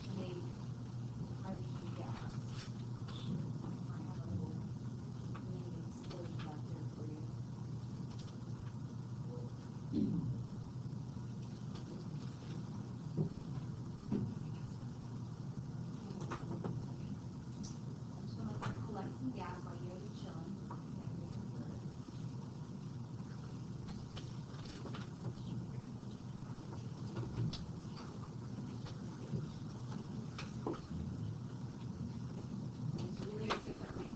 to make hydrogen gas. I have a little mini explosion back there for you. I'm just going to collect some gas while you guys are chilling. It's really good for me.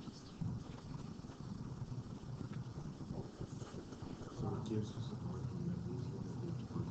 So it gives us a part of magnesium that we can.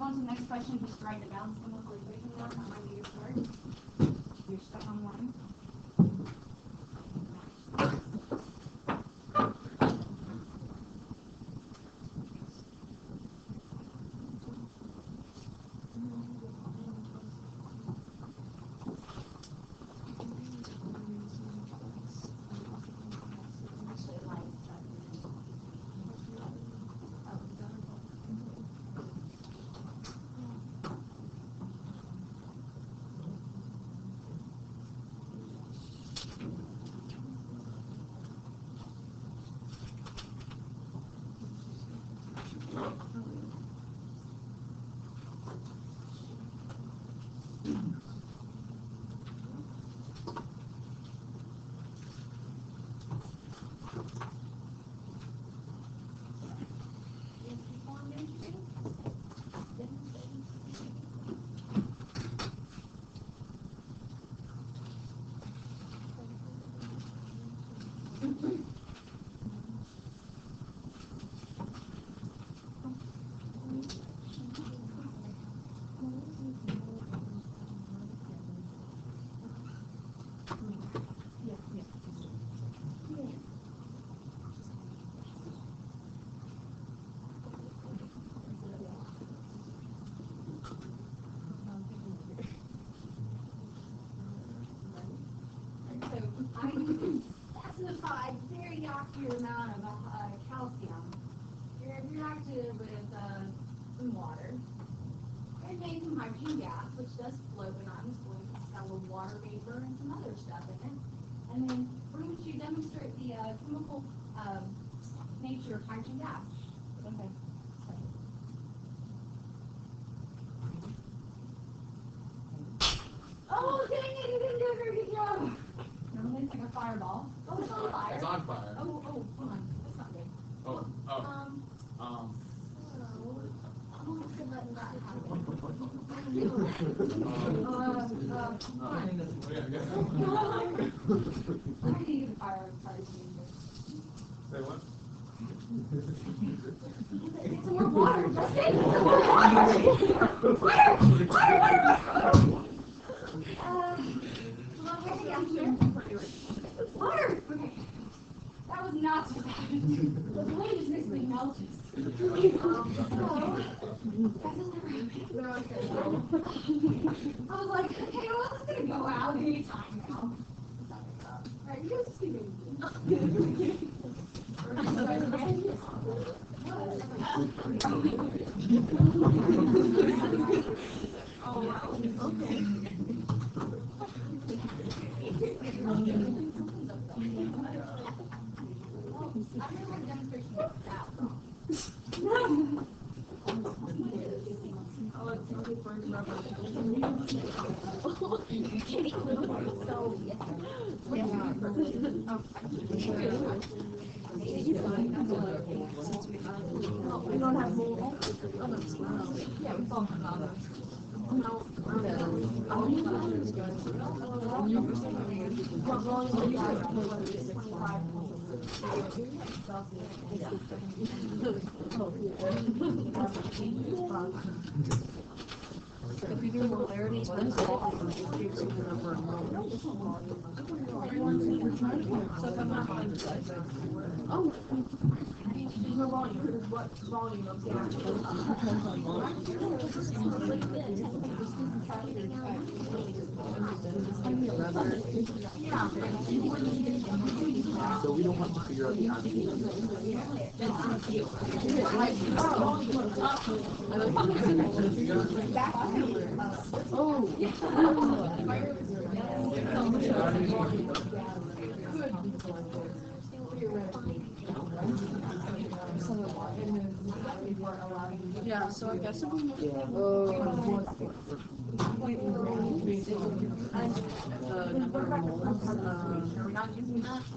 on to the next question, just write the balance chemical equation down. That might be your start. You're stuck on one. I specified very active amount of calcium. You're reacted with some water. And made some hydrogen gas, which does flow, but not in fluid. It's got a little water vapor and some other stuff in it. And then we're going to demonstrate the chemical nature of hydrogen gas. Okay. Oh, dang it! You didn't do a very good job. Remember, it's like a fireball. Oh, it's on fire. It's on fire. Oh, hold on. That's not good. Oh. Say what? Get some more water. Let's get some more water. Water. Water. Okay. That was not too bad. The blade is basically melted. I was like, okay, well, it's gonna go out any time now. Alright, you guys just keep Oh, wow. Okay. We don't have mold. Yeah, we don't have mold. If you do molarity, so come out on the side. Oh. What volume of gas? So we don't have to figure out the Yeah, so I guess if we move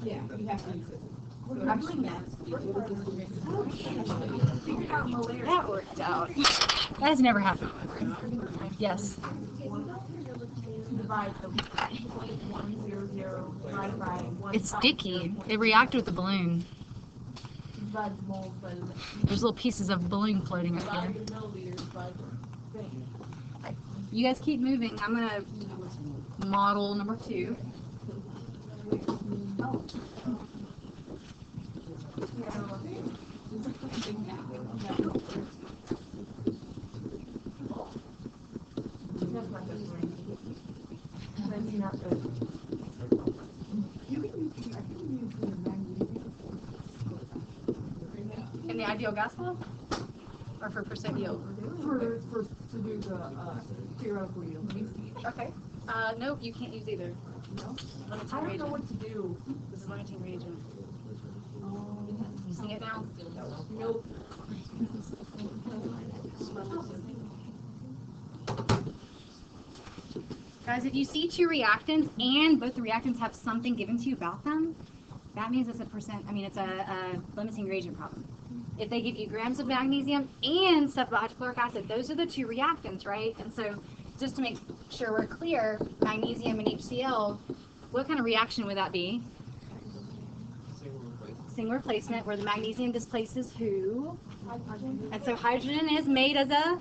Yeah, you have to use it. That worked out. That has never happened. Yes. It's sticky. It reacted with the balloon. There's little pieces of balloon floating up here. You guys keep moving. I'm gonna model number 2. In the ideal gas law? Or for percent yield? To do the theoretical yield. Okay. Nope, you can't use either. No? Limiting I don't know reagent. what to do. This is limiting reagent. You see it now? Nope. Guys, if you see 2 reactants and both the reactants have something given to you about them, that means it's it's a limiting reagent problem. If they give you grams of magnesium and stuff about hydrochloric acid, those are the 2 reactants, right? And so just to make sure we're clear, magnesium and HCl, what kind of reaction would that be? Single replacement, where the magnesium displaces who? And so hydrogen is made as a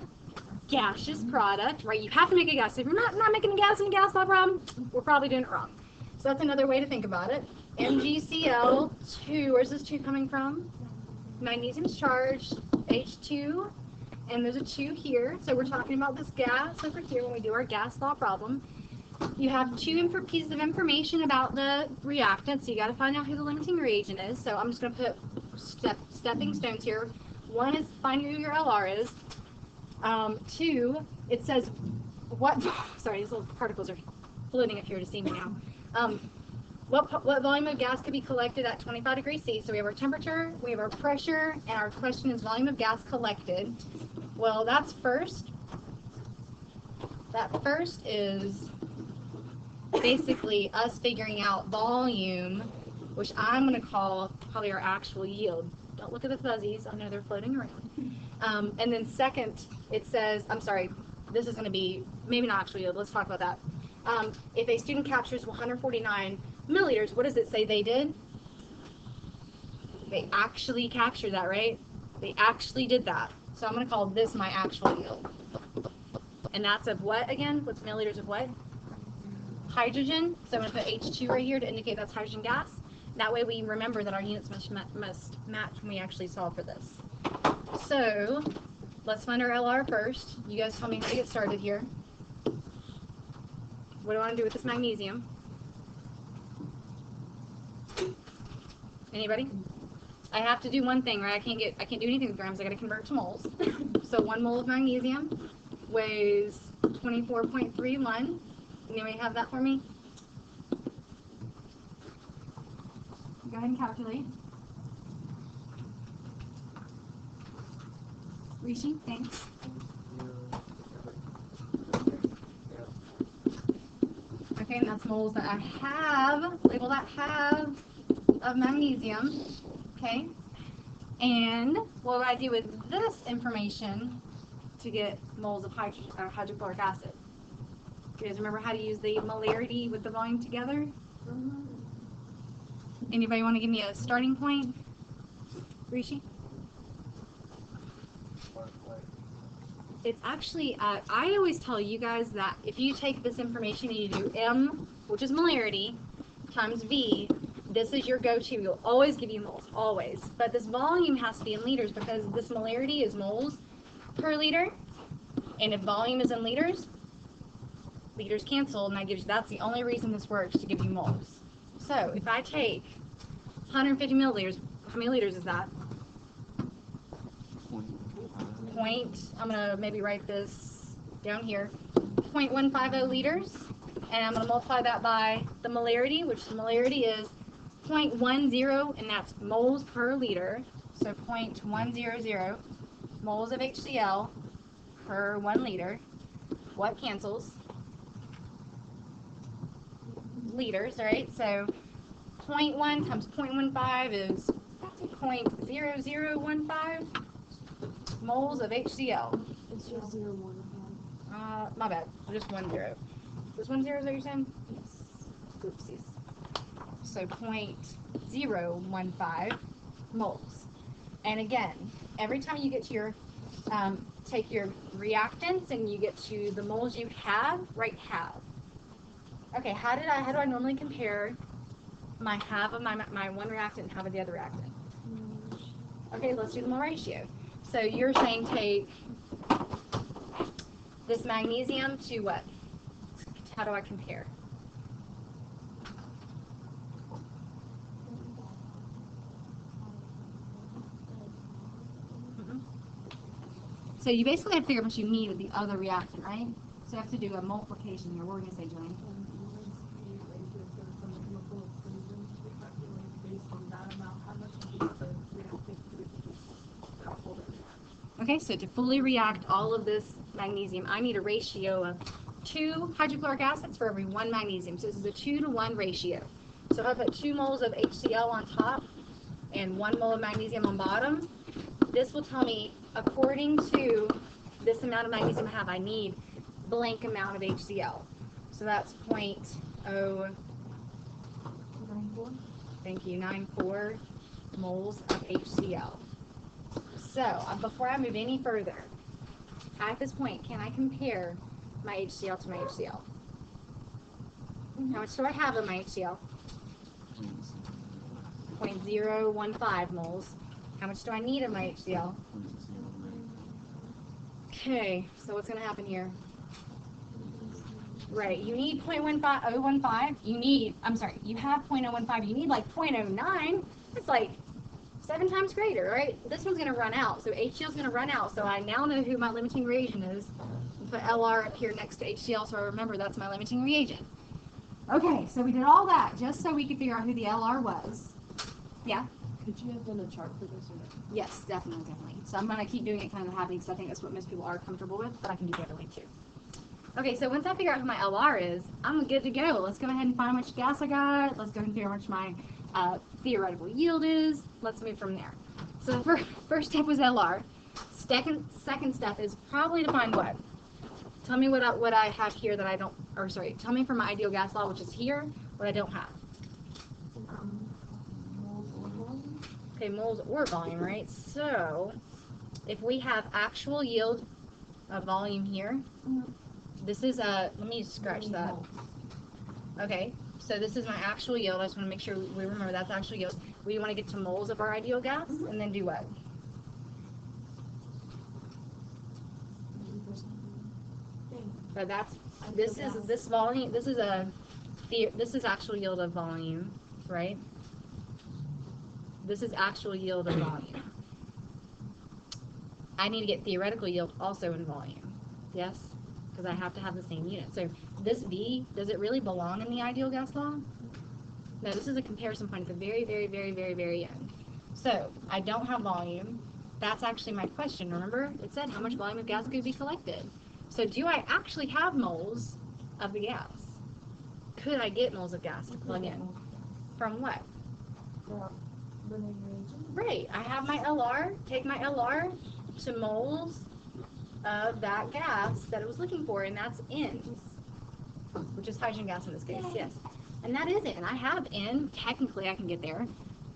gaseous product, right? You have to make a gas. If you're not making a gas in a gas law problem, we're probably doing it wrong. So that's another way to think about it. MgCl2, where's this 2 coming from? Magnesium's charged, H2, and there's a 2 here. So we're talking about this gas over here when we do our gas law problem. You have 2 pieces of information about the reactant, so you got to find out who the limiting reagent is. So I'm just going to put stepping stones here. 1 is find who your LR is. 2, it says what, sorry, these little particles are floating up here to see me now. What volume of gas could be collected at 25 degrees C? So we have our temperature, we have our pressure, and our question is volume of gas collected. Well, that's first. That first is basically us figuring out volume, which I'm going to call probably our actual yield. Don't look at the fuzzies. I know they're floating around. And then second, it says, I'm sorry, this is going to be maybe not actual yield. Let's talk about that. If a student captures 149 milliliters, what does it say they did? They actually captured that, right? They actually did that. So I'm going to call this my actual yield. And that's of what again? What's milliliters of what? Hydrogen. So I'm going to put H2 right here to indicate that's hydrogen gas. That way we remember that our units must match when we actually solve for this. So let's find our LR first. You guys tell me how to get started here. What do I want to do with this magnesium? Anybody? I have to do one thing, right? I can't do anything with grams. I got to convert to moles. So 1 mole of magnesium weighs 24.31. Anybody have that for me? Go ahead and calculate. Rishi, thanks. Okay, and that's moles that I have, label that have of magnesium. Okay. And what would I do with this information to get moles of hydrochloric acid? You guys remember how to use the molarity with the volume together? Anybody want to give me a starting point? Rishi? It's actually, I always tell you guys that if you take this information and you do M, which is molarity, times V, this is your go-to. You'll always give you moles, always. But this volume has to be in liters because this molarity is moles per liter. And if volume is in liters, liters cancel, and that's the only reason this works, to give you moles. So if I take 150 milliliters, how many liters is that? I'm going to maybe write this down here, 0.150 liters, and I'm going to multiply that by the molarity, which the molarity is 0.10, and that's moles per liter, so 0.100 moles of HCl per 1 liter. What cancels? Liters, right? So 0.1 times 0.15 is 0.0015 moles of HCl. It's just 0, 1, My bad. Just 1 0. Just 1 0 is what you're saying? Yes. Oopsies. So 0.015 moles. And again, every time you get to your take your reactants and you get to the moles you have, write have. Okay, how do I normally compare my have of my one reactant and have of the other reactant? Okay, let's do the mole ratio. So you're saying take this magnesium to what? How do I compare? So you basically have to figure out what you need with the other reactant, right? So you have to do a multiplication here. What were we going to say, Julian? Okay, so to fully react all of this magnesium, I need a ratio of 2 hydrochloric acids for every 1 magnesium. So this is a 2-to-1 ratio. So if I put 2 moles of HCl on top and 1 mole of magnesium on bottom, this will tell me, according to this amount of magnesium I have, I need blank amount of HCl. So that's 0.0, thank you, 94 moles of HCl. So before I move any further, at this point, can I compare my HCl to my HCl? How much do I have of my HCl? 0.015 moles. How much do I need of my HCl? Okay, so what's going to happen here? Right, you need 0.015, you have 0.015, you need like 0.09, it's like 7 times greater, right? This one's going to run out, so HCl is going to run out, so I now know who my limiting reagent is. Put LR up here next to HCl, so I remember that's my limiting reagent. Okay, so we did all that just so we could figure out who the LR was. Yeah? Could you have done a chart for this or not? Yes, definitely. So I'm going to keep doing it kind of happy because I think that's what most people are comfortable with, but I can do the other way too. Okay, so once I figure out who my LR is, I'm good to go. Let's go ahead and find how much gas I got. Let's go ahead and figure out how much my theoretical yield is. Let's move from there. So the first step was LR. Second step is probably to find what? Tell me what I have here that I don't, or sorry, tell me for my ideal gas law, which is here, what I don't have. Okay, moles or volume, right? So if we have actual yield of volume here, this is let me scratch that. Okay, so this is my actual yield. I just want to make sure we remember that's actual yield. We want to get to moles of our ideal gas and then do what? So that's this is actual yield of volume, right? This is actual yield of volume. I need to get theoretical yield also in volume. Yes? Because I have to have the same unit. So this V, does it really belong in the ideal gas law? No, this is a comparison point at the very, very, very, very, very end. So I don't have volume. That's actually my question. Remember, it said how much volume of gas could be collected. So do I actually have moles of the gas? Could I get moles of gas to plug in? From what? Right. I have my LR. Take my LR to moles of that gas that it was looking for, and that's N, which is hydrogen gas in this case, yes. And that is N. I have N. Technically, I can get there.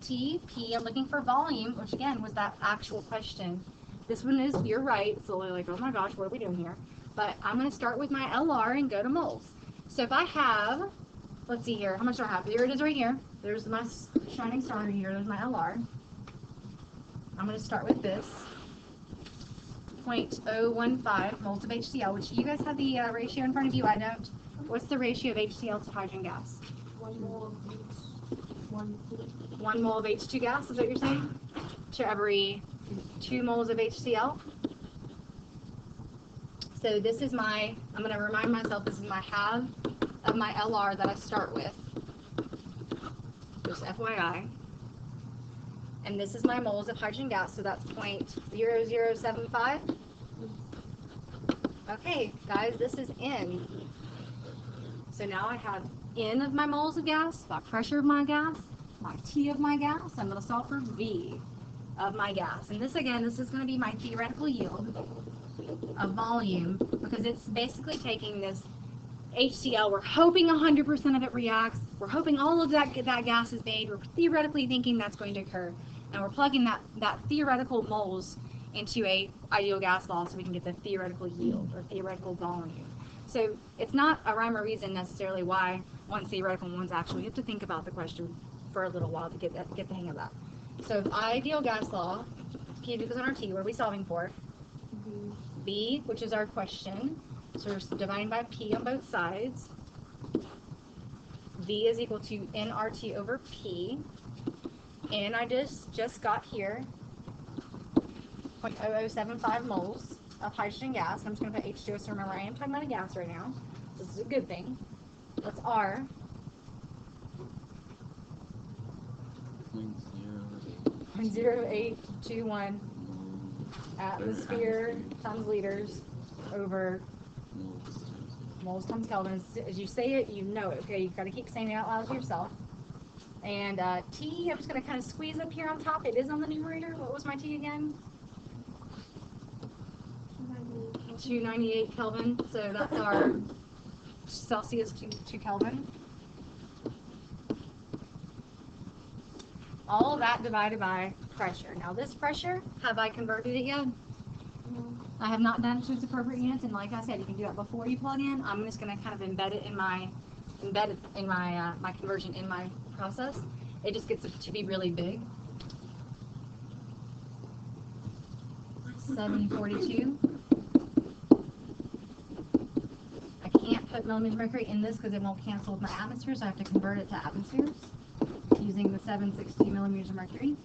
T, P, I'm looking for volume, which again was that actual question. This one is, you're right, it's only like, oh my gosh, what are we doing here? But I'm going to start with my LR and go to moles. So if I have, let's see here, how much do I have? There it is right here. There's my shining star right here. There's my LR. I'm going to start with this. 0.015 moles of HCl, which you guys have the ratio in front of you. I don't. What's the ratio of HCl to hydrogen gas? 1 mole of each. 1 mole of H2 gas, is what you're saying? To every 2 moles of HCl. So this is my, I'm going to remind myself, this is my half of my LR that I start with. Just FYI. And this is my moles of hydrogen gas, so that's 0.0075. Okay, guys, this is N. So now I have N of my moles of gas, my pressure of my gas, my T of my gas. I'm going to solve for V of my gas. And this, again, this is going to be my theoretical yield of volume, because it's basically taking this HCl, we're hoping 100% of it reacts, we're hoping all of that gas is made, we're theoretically thinking that's going to occur, and we're plugging that theoretical moles into a ideal gas law so we can get the theoretical yield or theoretical volume. So it's not a rhyme or reason necessarily why one's theoretical and one's actual. You have to think about the question for a little while to get the hang of that. So ideal gas law, P equals nRT, what are we solving for? B, which is our question. So we're dividing by P on both sides. V is equal to nRT over P. And I just got here 0.0075 moles of hydrogen gas. I'm just going to put H2O, so remember I am talking about a gas right now. This is a good thing. What's R? 0.0821 atmosphere times liters over moles times Kelvin. As you say it, you know it. Okay, you've got to keep saying it out loud to yourself. And T, I'm just going to kind of squeeze up here on top. It is on the numerator. What was my T again? 298 Kelvin. So that's our Celsius to Kelvin. All of that divided by pressure. Now this pressure, have I converted it yet? No. I have not done it to its appropriate units, and like I said, you can do it before you plug in. I'm just going to kind of embed it in my my conversion in my process. It just gets it to be really big. 742. I can't put millimeters of mercury in this because it won't cancel with my atmosphere, so I have to convert it to atmospheres using the 760 millimeters of mercury.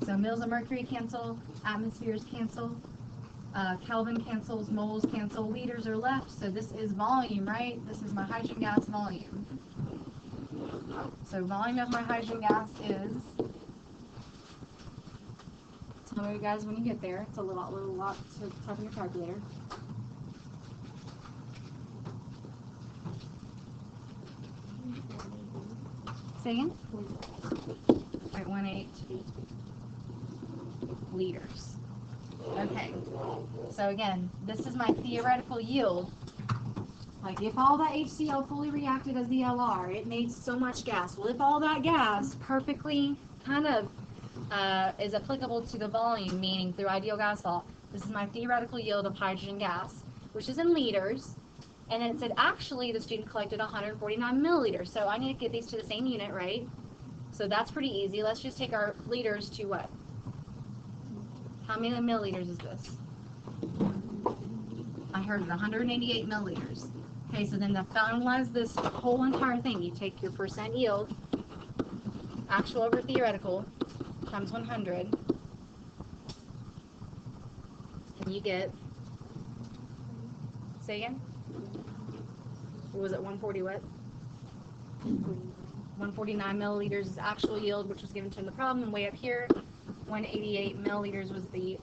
So mils of mercury cancel, atmospheres cancel, Kelvin cancels, moles cancel, liters are left, so this is volume, right? This is my hydrogen gas volume. So volume of my hydrogen gas is, tell me guys when you get there, it's a little lot to type in your calculator. Say again? 0.18 liters. Okay, so again, this is my theoretical yield. Like if all that HCl fully reacted as the LR, it made so much gas. Well, if all that gas perfectly kind of is applicable to the volume, meaning through ideal gas law, this is my theoretical yield of hydrogen gas, which is in liters. And then it said actually the student collected 149 milliliters. So I need to get these to the same unit, right? So that's pretty easy. Let's just take our liters to what? How many milliliters is this? I heard 188 milliliters. Okay, so then to finalize this whole entire thing, you take your percent yield, actual over theoretical, times 100, and you get, say again? What was it, 140 what? 149 milliliters is actual yield, which was given to in the problem, and way up here, 188 milliliters was the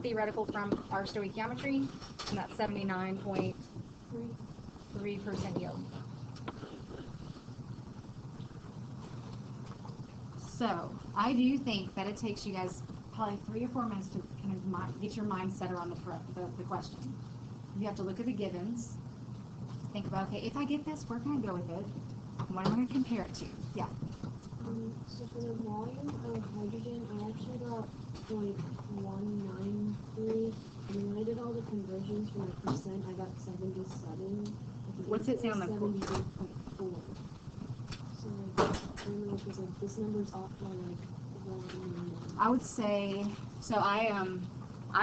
theoretical from our stoichiometry, and that's 79.3% yield. So, I do think that it takes you guys probably 3 or 4 minutes to kind of get your mind set around the question. You have to look at the givens, think about, okay, if I get this, where can I go with it? What am I going to compare it to? Yeah. So for the volume of hydrogen, I actually got like 193, and then when I did all the conversions for my percent, I got 77. What's it say on the 78.4. So like, I don't know, because like this number's off by like 1. I would say, so I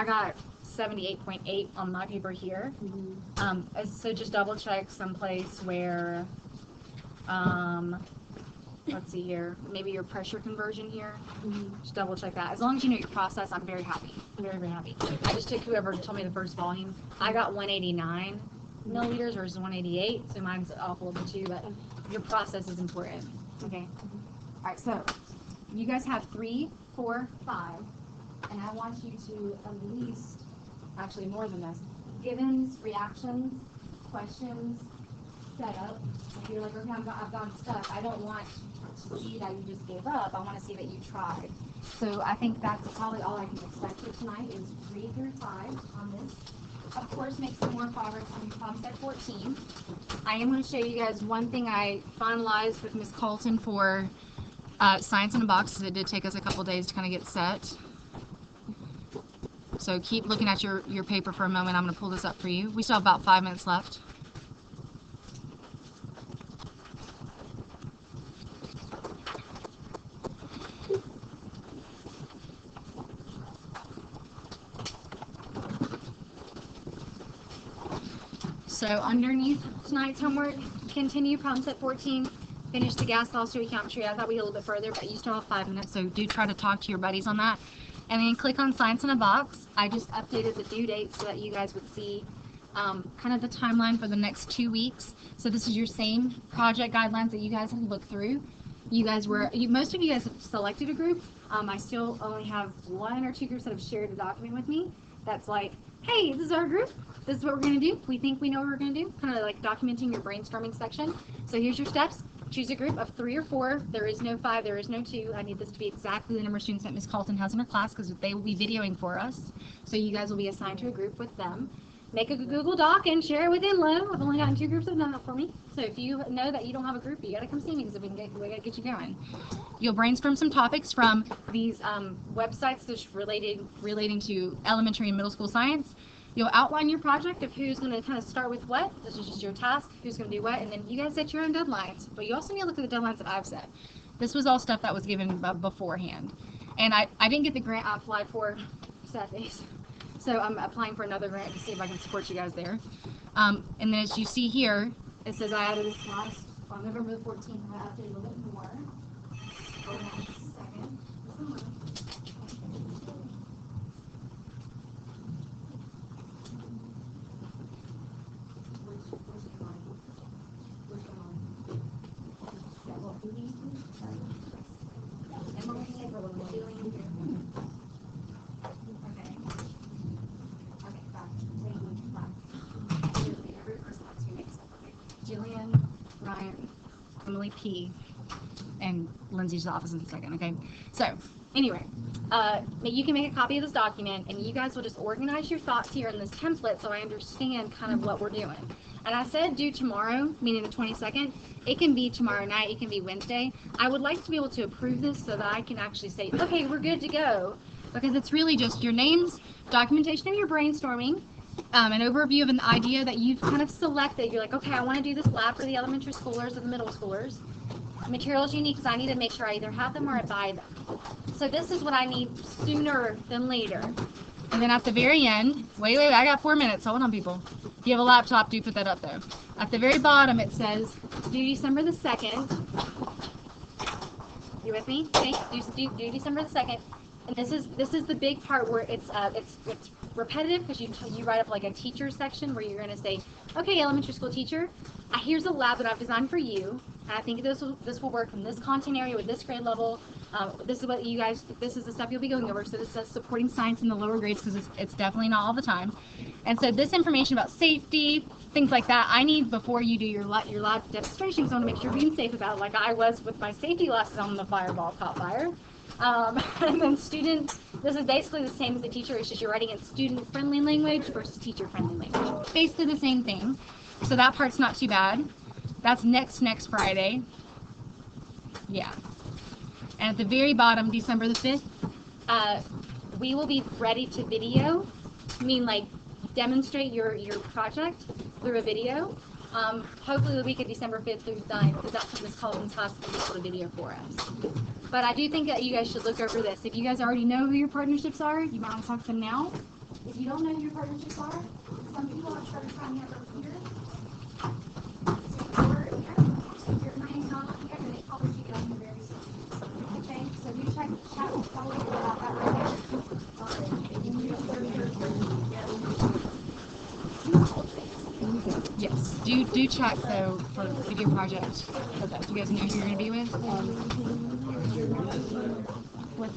got 78.8 on my paper here. So just double check someplace where, let's see here, maybe your pressure conversion here. Just double check that. As long as you know your process, I'm very happy. Very, very happy. I just took whoever told me the first volume. I got 189 milliliters versus 188, so mine's off a little bit too, but your process is important. Okay. All right, so you guys have 3, 4, 5, and I want you to at least, actually more than this, givens, reactions, questions, setup. If you're like, okay, I've gone stuck, I don't want to see that you just gave up. I want to see that you tried. So I think that's probably all I can expect for tonight is 3 through 5 on this. Of course, make some more progress on your problem set 14. I am going to show you guys one thing I finalized with Miss Colton for Science in a Box, because it did take us a couple days to kind of get set. So keep looking at your paper for a moment. I'm going to pull this up for you. We still have about 5 minutes left. So underneath tonight's homework, continue problem set 14, finish the gas law stoichiometry. I thought we had a little bit further, but you still have 5 minutes, so do try to talk to your buddies on that. And then click on Science in a Box. I just updated the due date so that you guys would see kind of the timeline for the next 2 weeks. So this is your same project guidelines that you guys have looked through. Most of you guys have selected a group. I still only have 1 or 2 groups that have shared a document with me. That's like, hey, this is our group. This is what we're going to do. We think we know what we're going to do. Kind of like documenting your brainstorming section. So here's your steps. Choose a group of 3 or 4. There is no 5. There is no 2. I need this to be exactly the number of students that Ms. Carlton has in her class because they will be videoing for us. So you guys will be assigned to a group with them. Make a Google Doc and share it with Inlo. I've only gotten 2 groups that have done that for me. So if you know that you don't have a group, you got to come see me because we got to get you going. You'll brainstorm some topics from these websites that's relating to elementary and middle school science. You'll outline your project of who's going to kind of start with what. This is just your task, who's going to do what, and then you guys set your own deadlines. But you also need to look at the deadlines that I've set. This was all stuff that was given beforehand. And I didn't get the grant I applied for Saturdays. So I'm applying for another grant to see if I can support you guys there. And then as you see here, it says I added this last, on November the 14th, I added a little bit more. Hold on a second. Jillian, Ryan, Emily P, and Lindsay's office in a second, okay? So, anyway, you can make a copy of this document, and you guys will just organize your thoughts here in this template so I understand kind of what we're doing. And I said due tomorrow, meaning the 22nd. It can be tomorrow night, it can be Wednesday. I would like to be able to approve this so that I can actually say, okay, we're good to go. Because it's really just your names, documentation of your brainstorming, an overview of an idea that you've kind of selected. You're like, okay, I want to do this lab for the elementary schoolers or the middle schoolers. Materials you need because I need to make sure I either have them or I buy them. So this is what I need sooner than later. And then at the very end, wait, I got 4 minutes. Hold on, people. If you have a laptop, do put that up there. At the very bottom, it says, due December the 2nd. You with me? Okay, due December the 2nd. And this is the big part where it's repetitive because you write up like a teacher section where you're going to say, okay, elementary school teacher, here's a lab that I've designed for you. And I think this will work from this content area with this grade level. This is what you guys, this is the stuff you'll be going over. So this is supporting science in the lower grades because it's definitely not all the time. And so this information about safety, things like that, I need before you do your lab demonstration. So I want to make sure you're being safe about it, like I was with my safety glasses on the fireball caught fire. And then this is basically the same as the teacher, it's just you're writing in student-friendly language versus teacher-friendly language. Basically the same thing. So that part's not too bad. That's next Friday. Yeah. And at the very bottom, December the 5th, we will be ready to video. I mean, like, demonstrate your project through a video. Hopefully the week of December 5th through 9th, because that's when Ms. Collins class will be able to video for us. But I do think that you guys should look over this. If you guys already know who your partnerships are, you might want to talk to them now. If you don't know who your partnerships are, some people have started signing up over here. So your name's not on here, and they probably keep it on here very soon. Okay, so you check the chat, probably about that right there. Yes, do check though for the video project. Do you guys know who you're going to be with? What?